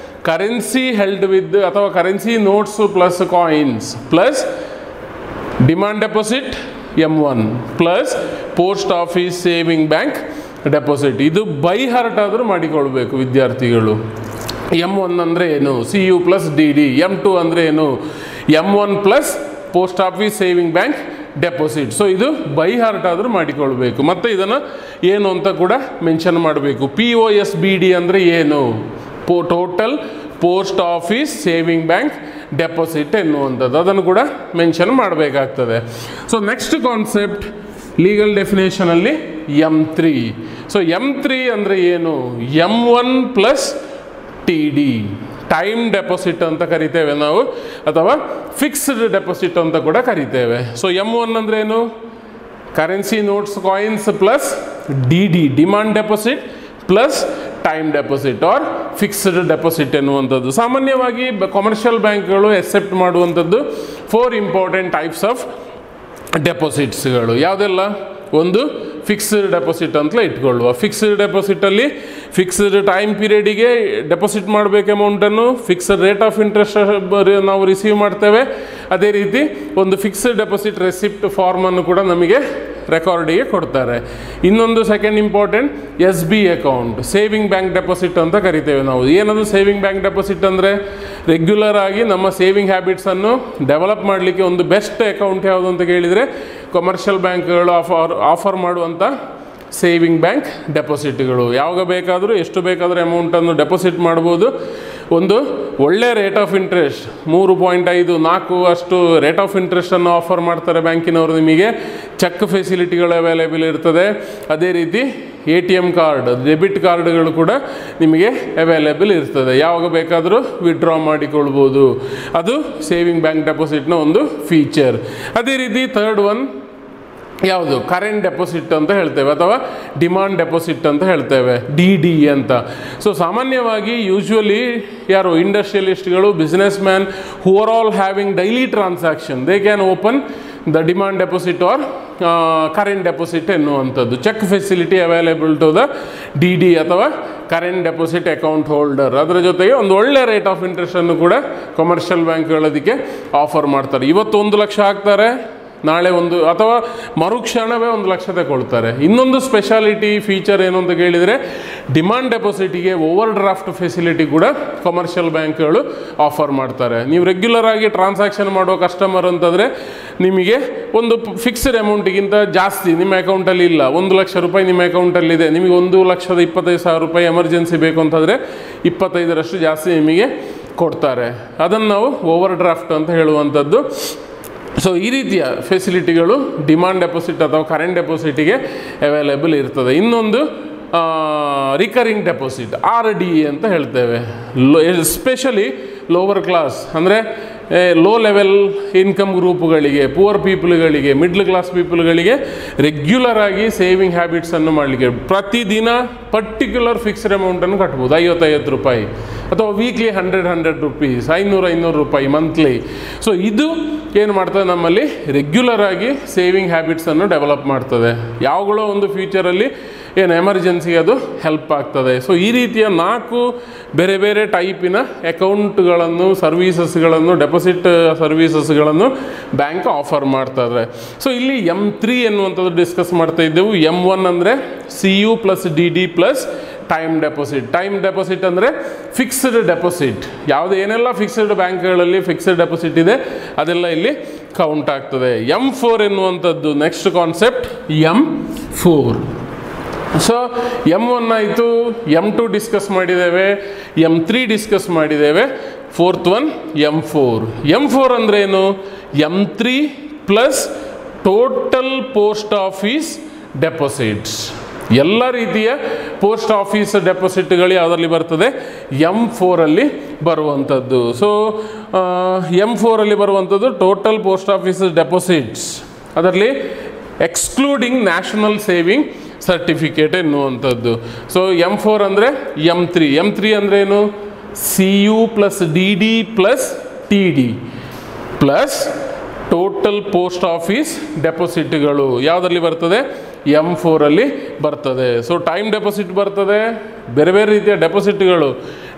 ಕರೆನ್ಸಿ ಹೆಲ್ಡ್ ವಿತ್ ಅಥವಾ currency notes plus coins plus demand deposit M1 plus post office saving bank deposit. ಇದು ಬೈ ಹಾರ್ಟ್ ಆದರೂ ಮಾಡಿಕೊಳ್ಬೇಕು ವಿದ್ಯಾರ್ಥಿಗಳು. M1 ಅಂದರೆ ಏನು? CU plus DD. M2 ಅಂದರೆ ಏನು? M1 plus post office saving bank deposit. So ಇದು ಬೈ ಹಾರ್ಟ್ ಆದರೂ ಮಾಡಿಕೊಳ್ಬೇಕು. ಮತ್ತು ಇದನ್ನು ಏನು ಅಂತ ಕೂಡ ಮೆನ್ಷನ್ ಮಾಡಬೇಕು. POSBD ಅಂದರೆ ಏನು? Total post office saving bank deposit ಎನ್ನುವಂಥದ್ದು, ಅದನ್ನು ಕೂಡ ಮೆನ್ಷನ್ ಮಾಡಬೇಕಾಗ್ತದೆ. ಸೊ ನೆಕ್ಸ್ಟ್ ಕಾನ್ಸೆಪ್ಟ್ ಲೀಗಲ್ ಡೆಫಿನೇಷನಲ್ಲಿ M3. ಸೊ M3 ಅಂದರೆ ಏನು? M1 plus TD, time deposit ಅಂತ ಕರಿತೇವೆ ನಾವು, ಅಥವಾ ಫಿಕ್ಸ್ಡ್ ಡೆಪಾಸಿಟ್ ಅಂತ ಕೂಡ ಕರಿತೇವೆ. ಸೊ M1 ಅಂದರೆ ಏನು? Currency notes coins plus DD, demand deposit plus time deposit or fixed deposit ಎನ್ನುವಂಥದ್ದು. ಸಾಮಾನ್ಯವಾಗಿ ಕಮರ್ಷಿಯಲ್ ಬ್ಯಾಂಕ್ಗಳು ಎಕ್ಸೆಪ್ಟ್ ಮಾಡುವಂಥದ್ದು 4 ಇಂಪಾರ್ಟೆಂಟ್ ಟೈಪ್ಸ್ ಆಫ್ ಡೆಪಾಸಿಟ್ಸ್ಗಳು. ಯಾವುದೆಲ್ಲ? ಒಂದು ಫಿಕ್ಸ್ಡ್ ಡೆಪಾಸಿಟ್ ಅಂತಲೇ ಇಟ್ಕೊಳ್ಳುವ. ಫಿಕ್ಸ್ಡ್ ಡೆಪಾಸಿಟಲ್ಲಿ ಫಿಕ್ಸ್ಡ್ ಟೈಮ್ ಪೀರಿಯಡಿಗೆ ಡೆಪಾಸಿಟ್ ಮಾಡಬೇಕು ಅಮೌಂಟನ್ನು, ಫಿಕ್ಸ್ಡ್ ರೇಟ್ ಆಫ್ ಇಂಟ್ರೆಸ್ಟ್ ನಾವು ರಿಸೀವ್ ಮಾಡ್ತೇವೆ. ಅದೇ ರೀತಿ ಒಂದು ಫಿಕ್ಸ್ಡ್ ಡೆಪಾಸಿಟ್ ರೆಸಿಪ್ಟ್ ಫಾರ್ಮನ್ನು ಕೂಡ ನಮಗೆ ರೆಕಾರ್ಡಿಗೆ ಕೊಡ್ತಾರೆ. ಇನ್ನೊಂದು second important SB account, saving bank deposit ಅಂತ ಕರಿತೇವೆ ನಾವು. ಏನದು ಸೇವಿಂಗ್ ಬ್ಯಾಂಕ್ ಡೆಪಾಸಿಟ್ ಅಂದರೆ? ರೆಗ್ಯುಲರ್ ಆಗಿ ನಮ್ಮ ಸೇವಿಂಗ್ ಹ್ಯಾಬಿಟ್ಸನ್ನು ಡೆವಲಪ್ ಮಾಡಲಿಕ್ಕೆ ಒಂದು ಬೆಸ್ಟ್ ಅಕೌಂಟ್ ಯಾವುದು ಅಂತ ಕೇಳಿದರೆ ಕಮರ್ಷಿಯಲ್ ಬ್ಯಾಂಕ್ಗಳು ಆಫರ್ ಮಾಡುವಂಥ ಸೇವಿಂಗ್ ಬ್ಯಾಂಕ್ ಡೆಪಾಸಿಟ್ಗಳು. ಯಾವಾಗ ಬೇಕಾದರೂ ಎಷ್ಟು ಬೇಕಾದರೂ ಅಮೌಂಟನ್ನು ಡೆಪಾಸಿಟ್ ಮಾಡ್ಬೋದು. ಒಂದು ಒಳ್ಳೆ ರೇಟ್ ಆಫ್ ಇಂಟ್ರೆಸ್ಟ್ 3.5, 4 ಅಷ್ಟು ರೇಟ್ ಆಫ್ ಇಂಟ್ರೆಸ್ಟನ್ನು ಆಫರ್ ಮಾಡ್ತಾರೆ ಬ್ಯಾಂಕಿನವರು. ನಿಮಗೆ ಚೆಕ್ ಫೆಸಿಲಿಟಿಗಳು ಅವೈಲೇಬಲ್ ಇರ್ತದೆ. ಅದೇ ರೀತಿ ATM ಕಾರ್ಡ್, ಡೆಬಿಟ್ ಕಾರ್ಡ್ಗಳು ಕೂಡ ನಿಮಗೆ ಅವೈಲೇಬಲ್ ಇರ್ತದೆ. ಯಾವಾಗ ಬೇಕಾದರೂ ವಿಡ್ರಾ ಮಾಡಿಕೊಳ್ಬೋದು. ಅದು ಸೇವಿಂಗ್ ಬ್ಯಾಂಕ್ ಡೆಪಾಸಿಟ್ನ ಒಂದು ಫೀಚರ್. ಅದೇ ರೀತಿ ಥರ್ಡ್ ಒನ್ ಯಾವುದು? ಕರೆಂಟ್ ಡೆಪಾಸಿಟ್ ಅಂತ ಹೇಳ್ತೇವೆ ಅಥವಾ ಡಿಮಾಂಡ್ ಡೆಪಾಸಿಟ್ ಅಂತ ಹೇಳ್ತೇವೆ, DD ಅಂತ. ಸೊ ಸಾಮಾನ್ಯವಾಗಿ ಯೂಶ್ವಲಿ ಯಾರು ಇಂಡಸ್ಟ್ರಿಯಲಿಸ್ಟ್ಗಳು, business man who are all having daily transaction, they can open the demand deposit or current deposit ಎನ್ನುವಂಥದ್ದು. Cheque facility available to the DD ಅಥವಾ ಕರೆಂಟ್ ಡೆಪಾಸಿಟ್ ಅಕೌಂಟ್ ಹೋಲ್ಡರ್. ಅದರ ಜೊತೆಗೆ ಒಂದು ಒಳ್ಳೆ ರೇಟ್ ಆಫ್ ಇಂಟ್ರೆಸ್ಟನ್ನು ಕೂಡ ಕಮರ್ಷಿಯಲ್ ಬ್ಯಾಂಕ್ಗಳು ಅದಕ್ಕೆ ಆಫರ್ ಮಾಡ್ತಾರೆ. ಇವತ್ತು 1 ಲಕ್ಷ ಹಾಕ್ತಾರೆ, ನಾಳೆ ಒಂದು ಅಥವಾ ಮರುಕ್ಷಣವೇ 1 ಲಕ್ಷ ತಗೊಳ್ತಾರೆ. ಇನ್ನೊಂದು ಸ್ಪೆಷಾಲಿಟಿ ಫೀಚರ್ ಏನು ಅಂತ ಕೇಳಿದರೆ ಡಿಮಾಂಡ್ ಡೆಪಾಸಿಟಿಗೆ ಓವರ್ ಡ್ರಾಫ್ಟ್ ಫೆಸಿಲಿಟಿ ಕೂಡ ಕಮರ್ಷಿಯಲ್ ಬ್ಯಾಂಕ್ಗಳು ಆಫರ್ ಮಾಡ್ತಾರೆ. ನೀವು ರೆಗ್ಯುಲರ್ ಆಗಿ ಟ್ರಾನ್ಸಾಕ್ಷನ್ ಮಾಡೋ ಕಸ್ಟಮರ್ ಅಂತಂದರೆ ನಿಮಗೆ ಒಂದು ಫಿಕ್ಸ್ಡ್ ಅಮೌಂಟಿಗಿಂತ ಜಾಸ್ತಿ ನಿಮ್ಮ ಅಕೌಂಟಲ್ಲಿ ಇಲ್ಲ, 1 ಲಕ್ಷ ರೂಪಾಯಿ ನಿಮ್ಮ ಅಕೌಂಟಲ್ಲಿದೆ, ನಿಮಗೆ 1,25,000 ರೂಪಾಯಿ ಎಮರ್ಜೆನ್ಸಿ ಬೇಕು ಅಂತಂದರೆ 25ರಷ್ಟು ಜಾಸ್ತಿ ನಿಮಗೆ ಕೊಡ್ತಾರೆ. ಅದನ್ನು ನಾವು ಓವರ್ ಡ್ರಾಫ್ಟ್ ಅಂತ ಹೇಳುವಂಥದ್ದು. ಸೊ ಈ ರೀತಿಯ ಫೆಸಿಲಿಟಿಗಳು ಡಿಮಾಂಡ್ ಡೆಪಾಸಿಟ್ ಅಥವಾ ಕರೆಂಟ್ ಡೆಪಾಸಿಟಿಗೆ ಅವೈಲೇಬಲ್ ಇರ್ತದೆ. ಇನ್ನೊಂದು ರಿಕರಿಂಗ್ ಡೆಪಾಸಿಟ್, RD ಅಂತ ಹೇಳ್ತೇವೆ. ಎಸ್ಪೆಷಲಿ ಲೋವರ್ ಕ್ಲಾಸ್ ಅಂದರೆ ಲೋ ಲೆವೆಲ್ ಇನ್ಕಮ್ ಗ್ರೂಪ್ಗಳಿಗೆ, ಪುವರ್ ಪೀಪಲ್ಗಳಿಗೆ, ಮಿಡ್ಲ್ ಕ್ಲಾಸ್ ಪೀಪಲ್ಗಳಿಗೆ ರೆಗ್ಯುಲರ್ ಆಗಿ ಸೇವಿಂಗ್ ಹ್ಯಾಬಿಟ್ಸನ್ನು ಮಾಡಲಿಕ್ಕೆ ಪ್ರತಿದಿನ ಪರ್ಟಿಕ್ಯುಲರ್ ಫಿಕ್ಸ್ಡ್ ಅಮೌಂಟನ್ನು ಕಟ್ಬೋದು, 50 ರೂಪಾಯಿ ಅಥವಾ ವೀಕ್ಲಿ 100 ರೂಪೀಸ್, 500 ರೂಪಾಯಿ ಮಂತ್ಲಿ. ಸೊ ಇದು ಏನು ಮಾಡ್ತದೆ, ನಮ್ಮಲ್ಲಿ ರೆಗ್ಯುಲರ್ ಆಗಿ ಸೇವಿಂಗ್ ಹ್ಯಾಬಿಟ್ಸನ್ನು ಡೆವಲಪ್ ಮಾಡ್ತದೆ. ಯಾವುಗಳೋ ಒಂದು ಫ್ಯೂಚರಲ್ಲಿ ಏನು ಎಮರ್ಜೆನ್ಸಿಗೆ ಅದು ಹೆಲ್ಪ್ ಆಗ್ತದೆ. ಸೊ ಈ ರೀತಿಯ 4 ಬೇರೆ ಬೇರೆ ಟೈಪಿನ ಅಕೌಂಟ್ಗಳನ್ನು, ಸರ್ವೀಸಸ್ಗಳನ್ನು, ಡೆಪಾಸಿಟ್ ಸರ್ವೀಸಸ್ಗಳನ್ನು ಬ್ಯಾಂಕ್ ಆಫರ್ ಮಾಡ್ತಾರೆ. ಸೊ ಇಲ್ಲಿ M3 ಎನ್ನುವಂಥದ್ದು ಡಿಸ್ಕಸ್ ಮಾಡ್ತಾ ಇದ್ದೆವು. M1 ಅಂದರೆ CU plus DD plus time deposit. Time deposit ಅಂದರೆ ಫಿಕ್ಸ್ಡ್ ಡೆಪಾಸಿಟ್. ಯಾವುದೇ ಏನೆಲ್ಲ ಫಿಕ್ಸ್ಡ್ ಬ್ಯಾಂಕ್ಗಳಲ್ಲಿ ಫಿಕ್ಸ್ಡ್ ಡೆಪಾಸಿಟ್ ಇದೆ ಅದೆಲ್ಲ ಇಲ್ಲಿ ಕೌಂಟ್ ಆಗ್ತದೆ. M4 ಎನ್ನುವಂಥದ್ದು next concept M4. So M1 ಆಯಿತು, M2 ಡಿಸ್ಕಸ್ ಮಾಡಿದ್ದೇವೆ, M3 ಡಿಸ್ಕಸ್ ಮಾಡಿದ್ದೇವೆ, 4th ಒನ್ M4. M4 ಅಂದರೆ ಏನು? M3 plus total post office deposits. ಎಲ್ಲ ರೀತಿಯ ಪೋಸ್ಟ್ ಆಫೀಸ್ ಡೆಪಾಸಿಟ್ಗಳು ಯಾವುದರಲ್ಲಿ ಬರ್ತದೆ? M4ಅಲ್ಲಿ ಬರುವಂಥದ್ದು. ಸೊ M4ಅಲ್ಲಿ ಬರುವಂಥದ್ದು ಟೋಟಲ್ ಪೋಸ್ಟ್ ಆಫೀಸ್ ಡೆಪಾಸಿಟ್ಸ್, ಅದರಲ್ಲಿ ಎಕ್ಸ್ಕ್ಲೂಡಿಂಗ್ ನ್ಯಾಷನಲ್ ಸೇವಿಂಗ್ ಸರ್ಟಿಫಿಕೇಟ್ ಎನ್ನುವಂಥದ್ದು. ಸೊ M4 ಅಂದರೆ M3 ಅಂದರೆ ಏನು? CU plus DD plus TD plus total post office ಡೆಪಾಸಿಟ್ಗಳು ಯಾವುದರಲ್ಲಿ ಬರ್ತದೆ? M4ಅಲ್ಲಿ ಬರ್ತದೆ. ಸೊ ಟೈಮ್ ಡೆಪಾಸಿಟ್ ಬರ್ತದೆ, ಬೇರೆ ಬೇರೆ ರೀತಿಯ ಡೆಪಾಸಿಟ್ಗಳು,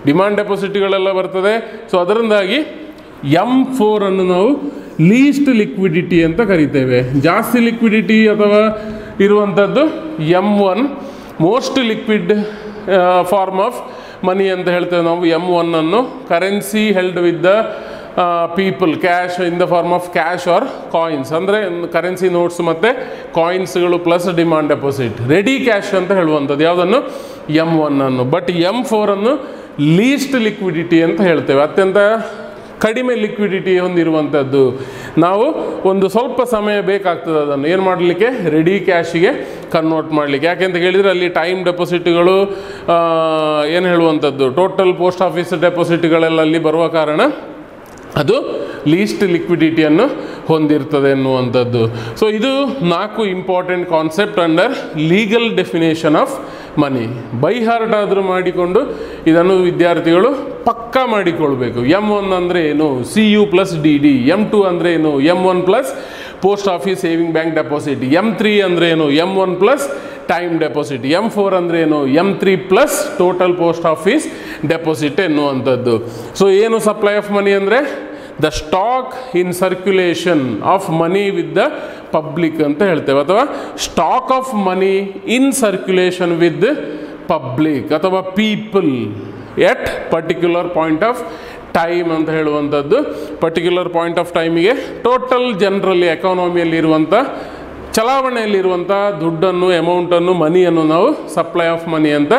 ಡಿಮಾಂಡ್ ಡೆಪಾಸಿಟ್ಗಳೆಲ್ಲ ಬರ್ತದೆ. ಸೊ ಅದರಿಂದಾಗಿ M4 ಅನ್ನು ನಾವು ಲೀಸ್ಟ್ ಲಿಕ್ವಿಡಿಟಿ ಅಂತ ಕರಿತೇವೆ. ಜಾಸ್ತಿ ಲಿಕ್ವಿಡಿಟಿ ಅಥವಾ ಇರುವಂಥದ್ದು M1, most liquid form of money ಅಂತ ಹೇಳ್ತೇವೆ ನಾವು M1 ಅನ್ನು. Currency held with the people, cash in the form of cash or coins, ಅಂದರೆ ಕರೆನ್ಸಿ ನೋಟ್ಸ್ ಮತ್ತು ಕಾಯಿನ್ಸ್ಗಳು plus demand deposit. Ready cash ಅಂತ ಹೇಳುವಂಥದ್ದು ಯಾವುದನ್ನು? M1 ಅನ್ನು. ಬಟ್ M4 ಅನ್ನು ಲೀಸ್ಟ್ ಲಿಕ್ವಿಡಿಟಿ ಅಂತ ಹೇಳ್ತೇವೆ, ಅತ್ಯಂತ ಕಡಿಮೆ ಲಿಕ್ವಿಡಿಟಿ ಹೊಂದಿರುವಂಥದ್ದು. ನಾವು ಒಂದು ಸ್ವಲ್ಪ ಸಮಯ ಬೇಕಾಗ್ತದೆ ಅದನ್ನು ಏನು ಮಾಡಲಿಕ್ಕೆ? ರೆಡಿ ಕ್ಯಾಶಿಗೆ ಕನ್ವರ್ಟ್ ಮಾಡಲಿಕ್ಕೆ. ಯಾಕೆಂತ ಹೇಳಿದರೆ ಅಲ್ಲಿ ಟೈಮ್ ಡೆಪಾಸಿಟ್ಗಳು ಏನು ಹೇಳುವಂಥದ್ದು, ಟೋಟಲ್ ಪೋಸ್ಟ್ ಆಫೀಸ್ ಡೆಪಾಸಿಟ್ಗಳೆಲ್ಲ ಅಲ್ಲಿ ಬರುವ ಕಾರಣ ಅದು ಲೀಸ್ಟ್ ಲಿಕ್ವಿಡಿಟಿಯನ್ನು ಹೊಂದಿರ್ತದೆ ಎನ್ನುವಂಥದ್ದು. ಸೊ ಇದು 4 important concept under legal definition of money. By heart ಆದರೂ ಮಾಡಿಕೊಂಡು ಇದನ್ನು ವಿದ್ಯಾರ್ಥಿಗಳು ಪಕ್ಕಾ ಮಾಡಿಕೊಳ್ಬೇಕು. M1 ಅಂದರೆ ಏನು? CU plus DD. M2 ಅಂದರೆ ಏನು? M1 plus post office saving bank deposit. M3 ಅಂದರೆ ಏನು? M1 plus time deposit. M4 ಅಂದರೆ ಏನು? M3 plus total post office deposit ಎನ್ನುವಂಥದ್ದು. ಸೊ ಏನು ಸಪ್ಲೈ ಆಫ್ ಮನಿ ಅಂದರೆ the stock in circulation of money with the public ಅಂತ ಹೇಳ್ತೇವೆ, ಅಥವಾ stock of money in circulation with public ಅಥವಾ people at particular point of time ಅಂತ ಹೇಳುವಂಥದ್ದು. Particular point of ಟೈಮಿಗೆ ಟೋಟಲ್ ಜನರಲ್ಲಿ ಎಕಾನಮಿಯಲ್ಲಿ ಇರುವಂಥ ಚಲಾವಣೆಯಲ್ಲಿರುವಂಥ ದುಡ್ಡನ್ನು, ಅಮೌಂಟನ್ನು, ಮನಿಯನ್ನು ನಾವು ಸಪ್ಲೈ ಆಫ್ ಮನಿ ಅಂತ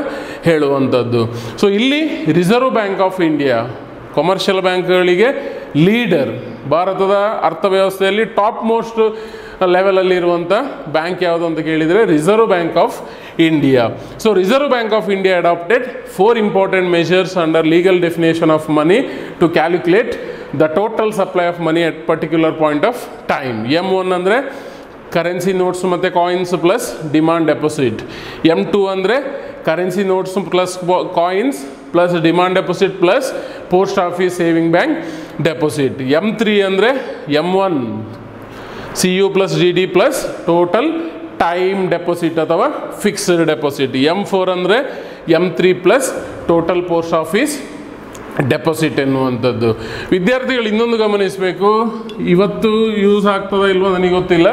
ಹೇಳುವಂಥದ್ದು. ಸೊ ಇಲ್ಲಿ Reserve Bank of India commercial ಬ್ಯಾಂಕ್ಗಳಿಗೆ ಲೀಡರ್. ಭಾರತದ ಅರ್ಥವ್ಯವಸ್ಥೆಯಲ್ಲಿ ಟಾಪ್ ಮೋಸ್ಟ್ ಲೆವೆಲಲ್ಲಿರುವಂಥ ಬ್ಯಾಂಕ್ ಯಾವುದು ಅಂತ ಕೇಳಿದರೆ Reserve Bank of India. So Reserve Bank of India adopted 4 important measures under legal definition of money to calculate the total supply of money at particular point of time. M1 ಅಂದರೆ currency notes ಮತ್ತು coins plus demand deposit. M2 ಅಂದರೆ currency notes plus coins plus demand deposit plus post office saving bank deposit. M3 ಅಂದರೆ M1 CU plus DD plus total time deposit ಅಥವಾ fixed deposit. M4 ಅಂದರೆ M3 plus total post office deposit ಎನ್ನುವಂಥದ್ದು. ವಿದ್ಯಾರ್ಥಿಗಳು ಇನ್ನೊಂದು ಗಮನಿಸಬೇಕು, ಇವತ್ತು use ಆಗ್ತದೋ ಇಲ್ವೋ ನನಗೆ ಗೊತ್ತಿಲ್ಲ,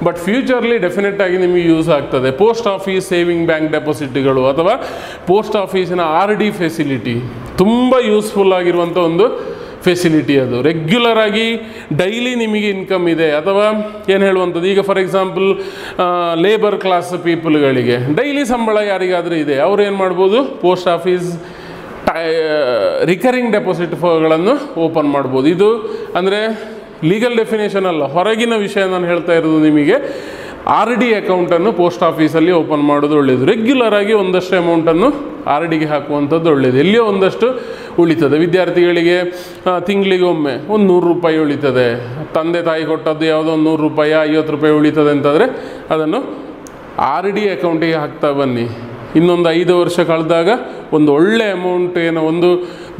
ಬಟ್ ಫ್ಯೂಚರ್ಲಿ ಡೆಫಿನೆಟ್ ಆಗಿ ನಿಮಗೆ ಯೂಸ್ ಆಗ್ತದೆ. ಪೋಸ್ಟ್ ಆಫೀಸ್ ಸೇವಿಂಗ್ ಬ್ಯಾಂಕ್ ಡೆಪಾಸಿಟ್ಗಳು ಅಥವಾ ಪೋಸ್ಟ್ ಆಫೀಸಿನ RD ಫೆಸಿಲಿಟಿ ತುಂಬ ಯೂಸ್ಫುಲ್ ಆಗಿರುವಂಥ ಒಂದು ಫೆಸಿಲಿಟಿ. ಅದು ರೆಗ್ಯುಲರ್ ಆಗಿ ಡೈಲಿ ನಿಮಗೆ ಇನ್ಕಮ್ ಇದೆ ಅಥವಾ ಏನು ಹೇಳುವಂಥದ್ದು, ಈಗ ಫಾರ್ ಎಕ್ಸಾಂಪಲ್ ಲೇಬರ್ ಕ್ಲಾಸ್ ಪೀಪಲ್ಗಳಿಗೆ ಡೈಲಿ ಸಂಬಳ ಯಾರಿಗಾದರೂ ಇದೆ, ಅವ್ರು ಏನು ಮಾಡ್ಬೋದು, ಪೋಸ್ಟ್ ಆಫೀಸ್ ರಿಕರಿಂಗ್ ಡೆಪಾಸಿಟ್ಗಳನ್ನು ಓಪನ್ ಮಾಡ್ಬೋದು. ಇದು ಅಂದರೆ ಲೀಗಲ್ ಡೆಫಿನೇಷನ್ ಅಲ್ಲ, ಹೊರಗಿನ ವಿಷಯ ನಾನು ಹೇಳ್ತಾ ಇರೋದು ನಿಮಗೆ. ಆರ್ ಡಿ ಅಕೌಂಟನ್ನು ಪೋಸ್ಟ್ ಆಫೀಸಲ್ಲಿ ಓಪನ್ ಮಾಡೋದು ಒಳ್ಳೆಯದು. ರೆಗ್ಯುಲರ್ ಆಗಿ ಒಂದಷ್ಟು ಅಮೌಂಟನ್ನು ಆರ್ ಡಿಗೆ ಹಾಕುವಂಥದ್ದು ಒಳ್ಳೆಯದು. ಎಲ್ಲಿಯೋ ಒಂದಷ್ಟು ಉಳಿತದೆ. ವಿದ್ಯಾರ್ಥಿಗಳಿಗೆ ತಿಂಗಳಿಗೆ ಒಮ್ಮೆ ಒಂದು 100 ರೂಪಾಯಿ ಉಳಿತದೆ, ತಂದೆ ತಾಯಿ ಕೊಟ್ಟದ್ದು ಯಾವುದೋ ಒಂದು 100 ರೂಪಾಯಿ 50 ರೂಪಾಯಿ ಉಳಿತದೆ ಅಂತಂದರೆ ಅದನ್ನು ಆರ್ ಡಿ ಅಕೌಂಟಿಗೆ ಹಾಕ್ತಾ ಬನ್ನಿ. ಇನ್ನೊಂದು 5 ವರ್ಷ ಕಳೆದಾಗ ಒಂದು ಒಳ್ಳೆ ಅಮೌಂಟ್ ಒಂದು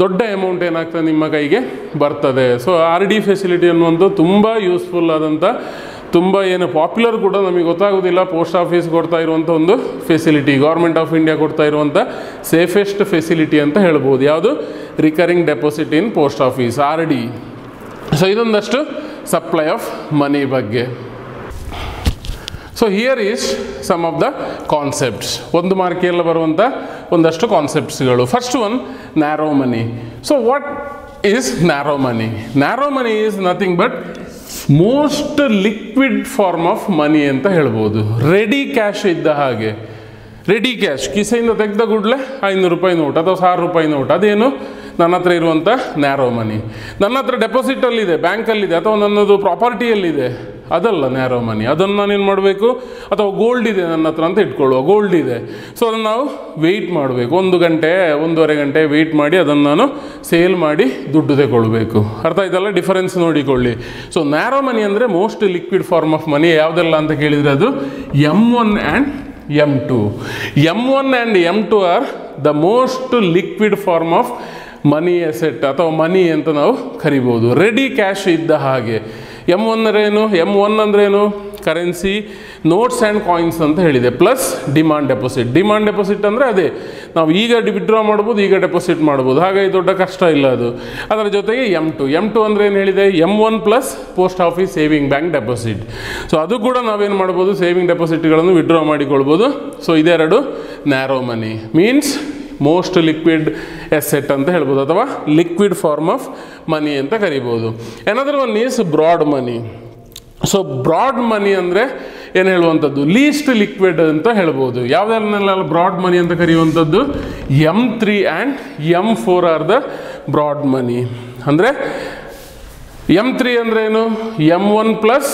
ದೊಡ್ಡ ಅಮೌಂಟ್ ಏನಾಗ್ತದೆ ನಿಮ್ಮ ಕೈಗೆ ಬರ್ತದೆ. ಸೊ ಆರ್ ಡಿ ಫೆಸಿಲಿಟಿ ಅನ್ನುವಂಥ ತುಂಬ ಯೂಸ್ಫುಲ್ ಆದಂಥ, ತುಂಬ ಪಾಪ್ಯುಲರ್ ಕೂಡ, ನಮಗೆ ಗೊತ್ತಾಗೋದಿಲ್ಲ. ಪೋಸ್ಟ್ ಆಫೀಸ್ ಕೊಡ್ತಾ ಇರುವಂಥ ಒಂದು ಫೆಸಿಲಿಟಿ, ಗೌರ್ಮೆಂಟ್ ಆಫ್ ಇಂಡಿಯಾ ಕೊಡ್ತಾ ಇರುವಂಥ ಸೇಫೆಸ್ಟ್ ಫೆಸಿಲಿಟಿ ಅಂತ ಹೇಳ್ಬೋದು. ಯಾವುದು? Recurring deposit in post office, R D. So ಇದೊಂದಷ್ಟು ಸಪ್ಲೈ ಆಫ್ ಮನಿ ಬಗ್ಗೆ. So here is some of the concepts. ಒಂದು ಮಾರ್ಕೆಲ್ಲ ಬರುವಂಥ ಒಂದಷ್ಟು ಕಾನ್ಸೆಪ್ಟ್ಸ್ಗಳು. First one, narrow money. So what is narrow money? Narrow money is nothing but most liquid form of money ಅಂತ ಹೇಳ್ಬೋದು. Ready cash ಇದ್ದ ಹಾಗೆ. ರೆಡಿ ಕ್ಯಾಶ್, ಕಿಸೆಯಿಂದ ತೆಗೆದ ಕೂಡಲೇ 500 ರೂಪಾಯಿ ನೋಟ್ ಅಥವಾ 1000 ರೂಪಾಯಿ ನೋಟ್, ಅದೇನು ನನ್ನ ಹತ್ರ ಇರುವಂಥ ನ್ಯಾರೋ ಮನಿ. ನನ್ನ ಹತ್ರ ಡೆಪಾಸಿಟಲ್ಲಿದೆ, ಬ್ಯಾಂಕಲ್ಲಿದೆ, ಅಥವಾ ನನ್ನದು ಪ್ರಾಪರ್ಟಿಯಲ್ಲಿದೆ, ಅದಲ್ಲ ನ್ಯಾರೋ ಮನಿ. ಅದನ್ನು ನಾನೇನು ಮಾಡಬೇಕು? ಅಥವಾ ಗೋಲ್ಡ್ ಇದೆ ನನ್ನ ಹತ್ರ ಅಂತ ಇಟ್ಕೊಳ್ಳುವ, ಗೋಲ್ಡ್ ಇದೆ. ಸೊ ಅದನ್ನು ನಾವು ವೆಯ್ಟ್ ಮಾಡಬೇಕು, 1 ಗಂಟೆ 1.5 ಗಂಟೆ ವೆಯ್ಟ್ ಮಾಡಿ ಅದನ್ನು ನಾನು ಸೇಲ್ ಮಾಡಿ ದುಡ್ಡು ತಗೊಳ್ಬೇಕು. ಅರ್ಥ ಆಯ್ತಲ್ಲ? ಡಿಫರೆನ್ಸ್ ನೋಡಿಕೊಳ್ಳಿ. ಸೊ ನ್ಯಾರೋ ಮನಿ ಅಂದರೆ most liquid form of money. ಯಾವುದೆಲ್ಲ ಅಂತ ಕೇಳಿದರೆ ಅದು M1 and M2. M1 and M2 are the most liquid form of money asset ಅಥವಾ ಮನಿ ಅಂತ ನಾವು ಕರಿಬೋದು. ರೆಡಿ ಕ್ಯಾಶ್ ಇದ್ದ ಹಾಗೆ. M1 ಅಂದ್ರೇನು? M1 ಅಂದ್ರೇನು? ಕರೆನ್ಸಿ, ನೋಟ್ಸ್ ಆ್ಯಂಡ್ ಕಾಯಿನ್ಸ್ ಅಂತ ಹೇಳಿದೆ, plus demand deposit. Demand deposit ಅಂದರೆ ಅದೇ, ನಾವು ಈಗ ವಿಡ್ರಾ ಮಾಡ್ಬೋದು, ಈಗ ಡೆಪಾಸಿಟ್ ಮಾಡ್ಬೋದು, ಹಾಗಾಗಿ ದೊಡ್ಡ ಕಷ್ಟ ಇಲ್ಲ ಅದು. ಅದರ ಜೊತೆಗೆ M2 ಅಂದರೆ ಏನು ಹೇಳಿದೆ? M1 plus post office saving bank deposit. So ಅದು ಕೂಡ ನಾವೇನು ಮಾಡ್ಬೋದು? ಸೇವಿಂಗ್ ಡೆಪಾಸಿಟ್ಗಳನ್ನು ವಿಡ್ರಾ ಮಾಡಿಕೊಳ್ಬೋದು. ಸೊ ಇದೆರಡು narrow money, means most liquid asset ಅಂತ ಹೇಳ್ಬೋದು, ಅಥವಾ ಲಿಕ್ವಿಡ್ ಫಾರ್ಮ್ ಆಫ್ ಮನಿ ಅಂತ ಕರಿಬೋದು. Another one is broad money. So broad money ಅಂದರೆ ಏನು ಹೇಳುವಂಥದ್ದು? ಲೀಸ್ಟ್ ಲಿಕ್ವಿಡ್ ಅಂತ ಹೇಳ್ಬೋದು. ಯಾವುದನ್ನೆಲ್ಲ ಬ್ರಾಡ್ ಮನಿ ಅಂತ ಕರೆಯುವಂಥದ್ದು? M3 and M4 are the broad money. ಅಂದರೆ M3 ಅಂದ್ರೇನು? M1 ಪ್ಲಸ್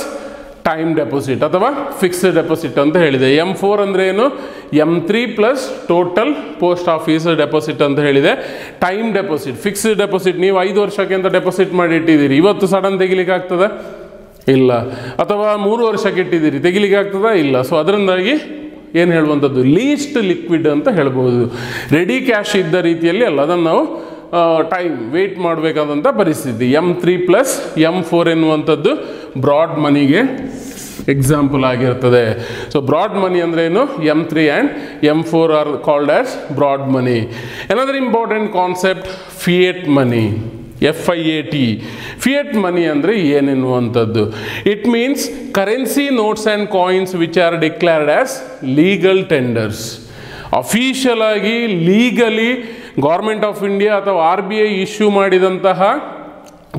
ಟೈಮ್ ಡೆಪಾಸಿಟ್ ಅಥವಾ ಫಿಕ್ಸ್ಡ್ ಡೆಪಾಸಿಟ್ ಅಂತ ಹೇಳಿದೆ. M4 ಅಂದರೆ ಏನು? M3 plus total post office deposit ಅಂತ ಹೇಳಿದೆ. ಟೈಮ್ ಡೆಪಾಸಿಟ್, ಫಿಕ್ಸ್ಡ್ ಡೆಪಾಸಿಟ್, ನೀವು 5 ವರ್ಷಕ್ಕೆ ಅಂತ ಡೆಪಾಸಿಟ್ ಮಾಡಿ ಇಟ್ಟಿದ್ದೀರಿ, ಇವತ್ತು ಸಡನ್ ತೆಗಿಲಿಕ್ಕೆ ಆಗ್ತದೆ? ಇಲ್ಲ. ಅಥವಾ 3 ವರ್ಷಕ್ಕೆ ಇಟ್ಟಿದ್ದೀರಿ, ತೆಗಿಲಿಕ್ಕೆ ಆಗ್ತದಾ? ಇಲ್ಲ. ಸೊ ಅದರಿಂದಾಗಿ ಏನು ಹೇಳುವಂಥದ್ದು? ಲೀಸ್ಟ್ ಲಿಕ್ವಿಡ್ ಅಂತ ಹೇಳ್ಬೋದು. ರೆಡಿ ಕ್ಯಾಶ್ ಇದ್ದ ರೀತಿಯಲ್ಲಿ ಅಲ್ಲ, ಅದನ್ನು ನಾವು ಟೈಮ್ ವೆಯ್ಟ್ ಮಾಡಬೇಕಾದಂಥ ಪರಿಸ್ಥಿತಿ. M3 ಪ್ಲಸ್ M4 ಎನ್ನುವಂಥದ್ದು ಬ್ರಾಡ್ ಮನಿಗೆ ಎಕ್ಸಾಂಪಲ್ ಆಗಿರ್ತದೆ. ಸೊ ಬ್ರಾಡ್ ಮನಿ ಅಂದ್ರೆ ಏನು? M3 and M4 are called as broad money. Another important concept, fiat money. FIAT. Fiat money ಅಂದರೆ ಏನೆನ್ನುವಂಥದ್ದು? It means currency notes and coins which are declared as legal tenders. Official ಆಗಿ legally government of India ಅಥವಾ RBI issue ಮಾಡಿದಂತಹ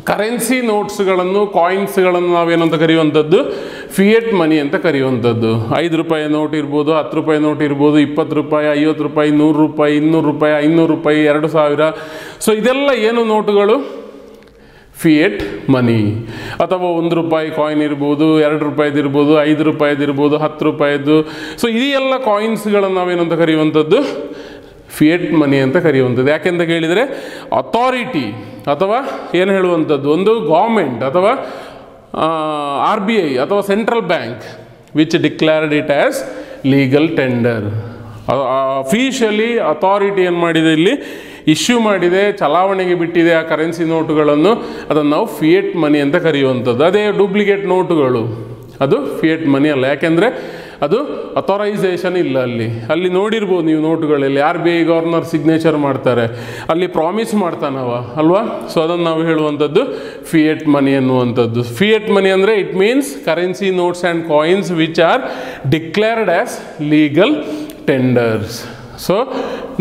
currency ನೋಟ್ಸ್ಗಳನ್ನು, ಕಾಯಿನ್ಸ್ಗಳನ್ನು ನಾವೇನಂತ ಕರೆಯುವಂಥದ್ದು? Fiat money ಅಂತ ಕರೆಯುವಂಥದ್ದು. 5 ರೂಪಾಯಿ ನೋಟ್ ಇರ್ಬೋದು, 10 ರೂಪಾಯಿ ನೋಟ್ ಇರ್ಬೋದು, 20 ರೂಪಾಯಿ, 50 ರೂಪಾಯಿ, 100 ರೂಪಾಯಿ, 200 ರೂಪಾಯಿ, 500 ರೂಪಾಯಿ, 2000. ಸೊ ಇದೆಲ್ಲ ಏನು ನೋಟುಗಳು? Fiat money. ಅಥವಾ 1 ರೂಪಾಯಿ ಕಾಯಿನ್ ಇರ್ಬೋದು, 2 ರೂಪಾಯಿದು ಇರ್ಬೋದು, 5 ರೂಪಾಯಿದು ಇರ್ಬೋದು, 10 ರೂಪಾಯಿದು. ಸೊ ಇದೆಲ್ಲ ಕಾಯಿನ್ಸ್ಗಳನ್ನು ನಾವೇನಂತ ಕರೆಯುವಂಥದ್ದು? ಫಿಯೆಟ್ ಮನಿ ಅಂತ ಕರೆಯುವಂಥದ್ದು. ಯಾಕೆಂತ ಕೇಳಿದರೆ ಅಥಾರಿಟಿ ಅಥವಾ ಏನು ಹೇಳುವಂಥದ್ದು? ಒಂದು ಗೌರ್ಮೆಂಟ್ ಅಥವಾ RBI ಅಥವಾ central bank which declared it as legal tender. Officially authority ಏನು ಮಾಡಿದೆ? ಇಲ್ಲಿ ಇಶ್ಯೂ ಮಾಡಿದೆ, ಚಲಾವಣೆಗೆ ಬಿಟ್ಟಿದೆ ಆ ಕರೆನ್ಸಿ ನೋಟುಗಳನ್ನು. ಅದನ್ನು ನಾವು ಫಿಯೆಟ್ ಮನಿ ಅಂತ ಕರೆಯುವಂಥದ್ದು. ಅದೇ ಡೂಪ್ಲಿಕೇಟ್ ನೋಟುಗಳು, ಅದು ಫಿಯೆಟ್ ಮನಿ ಅಲ್ಲ. ಯಾಕೆಂದರೆ ಅದು ಅಥರೈಸೇಷನ್ ಇಲ್ಲ. ಅಲ್ಲಿ ನೋಡಿರ್ಬೋದು ನೀವು ನೋಟುಗಳಲ್ಲಿ RBI ಗವರ್ನರ್ ಸಿಗ್ನೇಚರ್ ಮಾಡ್ತಾರೆ, ಅಲ್ಲಿ ಪ್ರಾಮಿಸ್ ಮಾಡ್ತಾನವ ಅಲ್ವಾ? ಸೊ ಅದನ್ನು ನಾವು ಹೇಳುವಂಥದ್ದು ಫಿಯೆಟ್ ಮನಿ ಎನ್ನುವಂಥದ್ದು. ಫಿಯೆಟ್ ಮನಿ ಅಂದರೆ it means currency notes and coins which are declared as legal tenders. So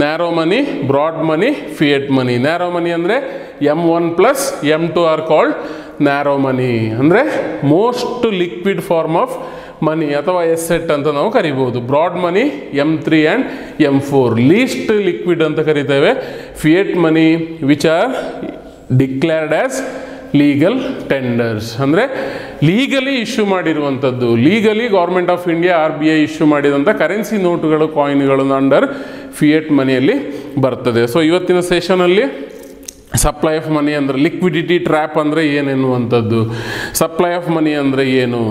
narrow money, broad money, fiat money. Narrow money ಅಂದರೆ M1 plus M2 are called narrow money. ಅಂದರೆ most liquid form of money ಅಥವಾ asset ಅಂತ ನಾವು ಕರಿಬೋದು. Broad money M3 and M4. Least liquid ಅಂತ ಕರಿತೇವೆ fiat money which are declared as legal tenders ಅಂದರೆ legally issue ಮಾಡಿರುವಂಥದ್ದು, legally government of India RBI issue ಮಾಡಿದಂಥ ಕರೆನ್ಸಿ ನೋಟುಗಳು ಕಾಯಿನ್ಗಳು ಅಂಡರ್ ಫಿಯೆಟ್ ಮನಿಯಲ್ಲಿ ಬರ್ತದೆ. ಸೊ ಇವತ್ತಿನ ಸೆಷನಲ್ಲಿ ಸಪ್ಲೈ ಆಫ್ ಮನಿ ಅಂದರೆ ಲಿಕ್ವಿಡಿಟಿ ಟ್ರ್ಯಾಪ್ ಅಂದರೆ ಏನೆನ್ನುವಂಥದ್ದು, ಸಪ್ಲೈ ಆಫ್ ಮನಿ ಅಂದರೆ ಏನು,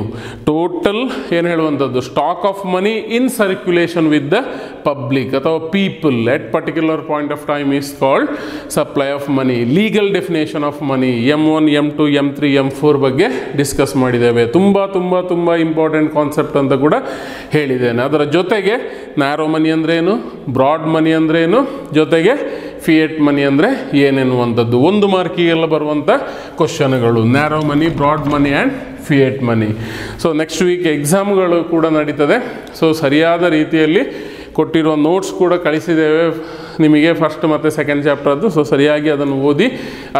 ಟೋಟಲ್ ಏನು ಹೇಳುವಂಥದ್ದು, stock of money in circulation with the public ಅಥವಾ people at particular point of time is called supply of money. Legal definition of money M1 M2 M3 M4 ಬಗ್ಗೆ discuss ಮಾಡಿದ್ದೇವೆ. ತುಂಬ important concept ಅಂತ ಕೂಡ ಹೇಳಿದ್ದೇನೆ. ಅದರ ಜೊತೆಗೆ ನ್ಯಾರೋ ಮನಿ ಅಂದ್ರೇನು, ಬ್ರಾಡ್ ಮನಿ ಅಂದ್ರೇನು, ಜೊತೆಗೆ ಫಿಯೆಟ್ ಮನಿ ಅಂದರೆ ಏನೆನ್ನುವಂಥದ್ದು, ಒಂದು ಮಾರ್ಕಿಗೆಲ್ಲ ಬರುವಂಥ ಕ್ವಶನ್ಗಳು, narrow money, broad money and fiat money. So next week ಎಕ್ಸಾಮ್ಗಳು ಕೂಡ ನಡೀತದೆ. ಸೊ ಸರಿಯಾದ ರೀತಿಯಲ್ಲಿ ಕೊಟ್ಟಿರುವ ನೋಟ್ಸ್ ಕೂಡ ಕಳಿಸಿದ್ದೇವೆ ನಿಮಗೆ, ಫಸ್ಟ್ ಮತ್ತು ಸೆಕೆಂಡ್ ಚಾಪ್ಟರ್ದು. ಸೊ ಸರಿಯಾಗಿ ಅದನ್ನು ಓದಿ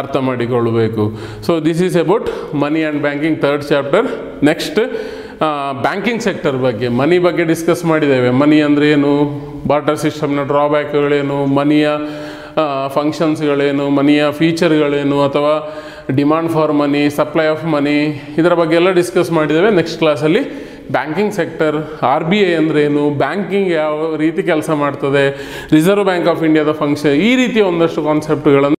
ಅರ್ಥ ಮಾಡಿಕೊಳ್ಳಬೇಕು. So this is about money and banking third chapter. Next banking sector ಬಗ್ಗೆ, ಮನಿ ಬಗ್ಗೆ ಡಿಸ್ಕಸ್ ಮಾಡಿದ್ದೇವೆ. ಮನಿ ಅಂದರೆ ಏನು, ಬಾರ್ಟರ್ ಸಿಸ್ಟಮ್ನ ಡ್ರಾಬ್ಯಾಕ್ಗಳೇನು, ಮನಿಯ ಫಂಕ್ಷನ್ಸ್ಗಳೇನು, ಮನಿಯ ಫೀಚರ್ಗಳೇನು, ಅಥವಾ demand for money, supply of ಮನಿ, ಇದರ ಬಗ್ಗೆ ಎಲ್ಲ ಡಿಸ್ಕಸ್ ಮಾಡಿದ್ದೇವೆ. ನೆಕ್ಸ್ಟ್ ಕ್ಲಾಸಲ್ಲಿ ಬ್ಯಾಂಕಿಂಗ್ ಸೆಕ್ಟರ್, RBI ಅಂದ್ರೇನು, ಬ್ಯಾಂಕಿಂಗ್ ಯಾವ ರೀತಿ ಕೆಲಸ ಮಾಡ್ತದೆ, ರಿಸರ್ವ್ ಬ್ಯಾಂಕ್ ಆಫ್ ಇಂಡಿಯಾದ ಫಂಕ್ಷನ್, ಈ ರೀತಿಯ ಒಂದಷ್ಟು ಕಾನ್ಸೆಪ್ಟ್ಗಳನ್ನು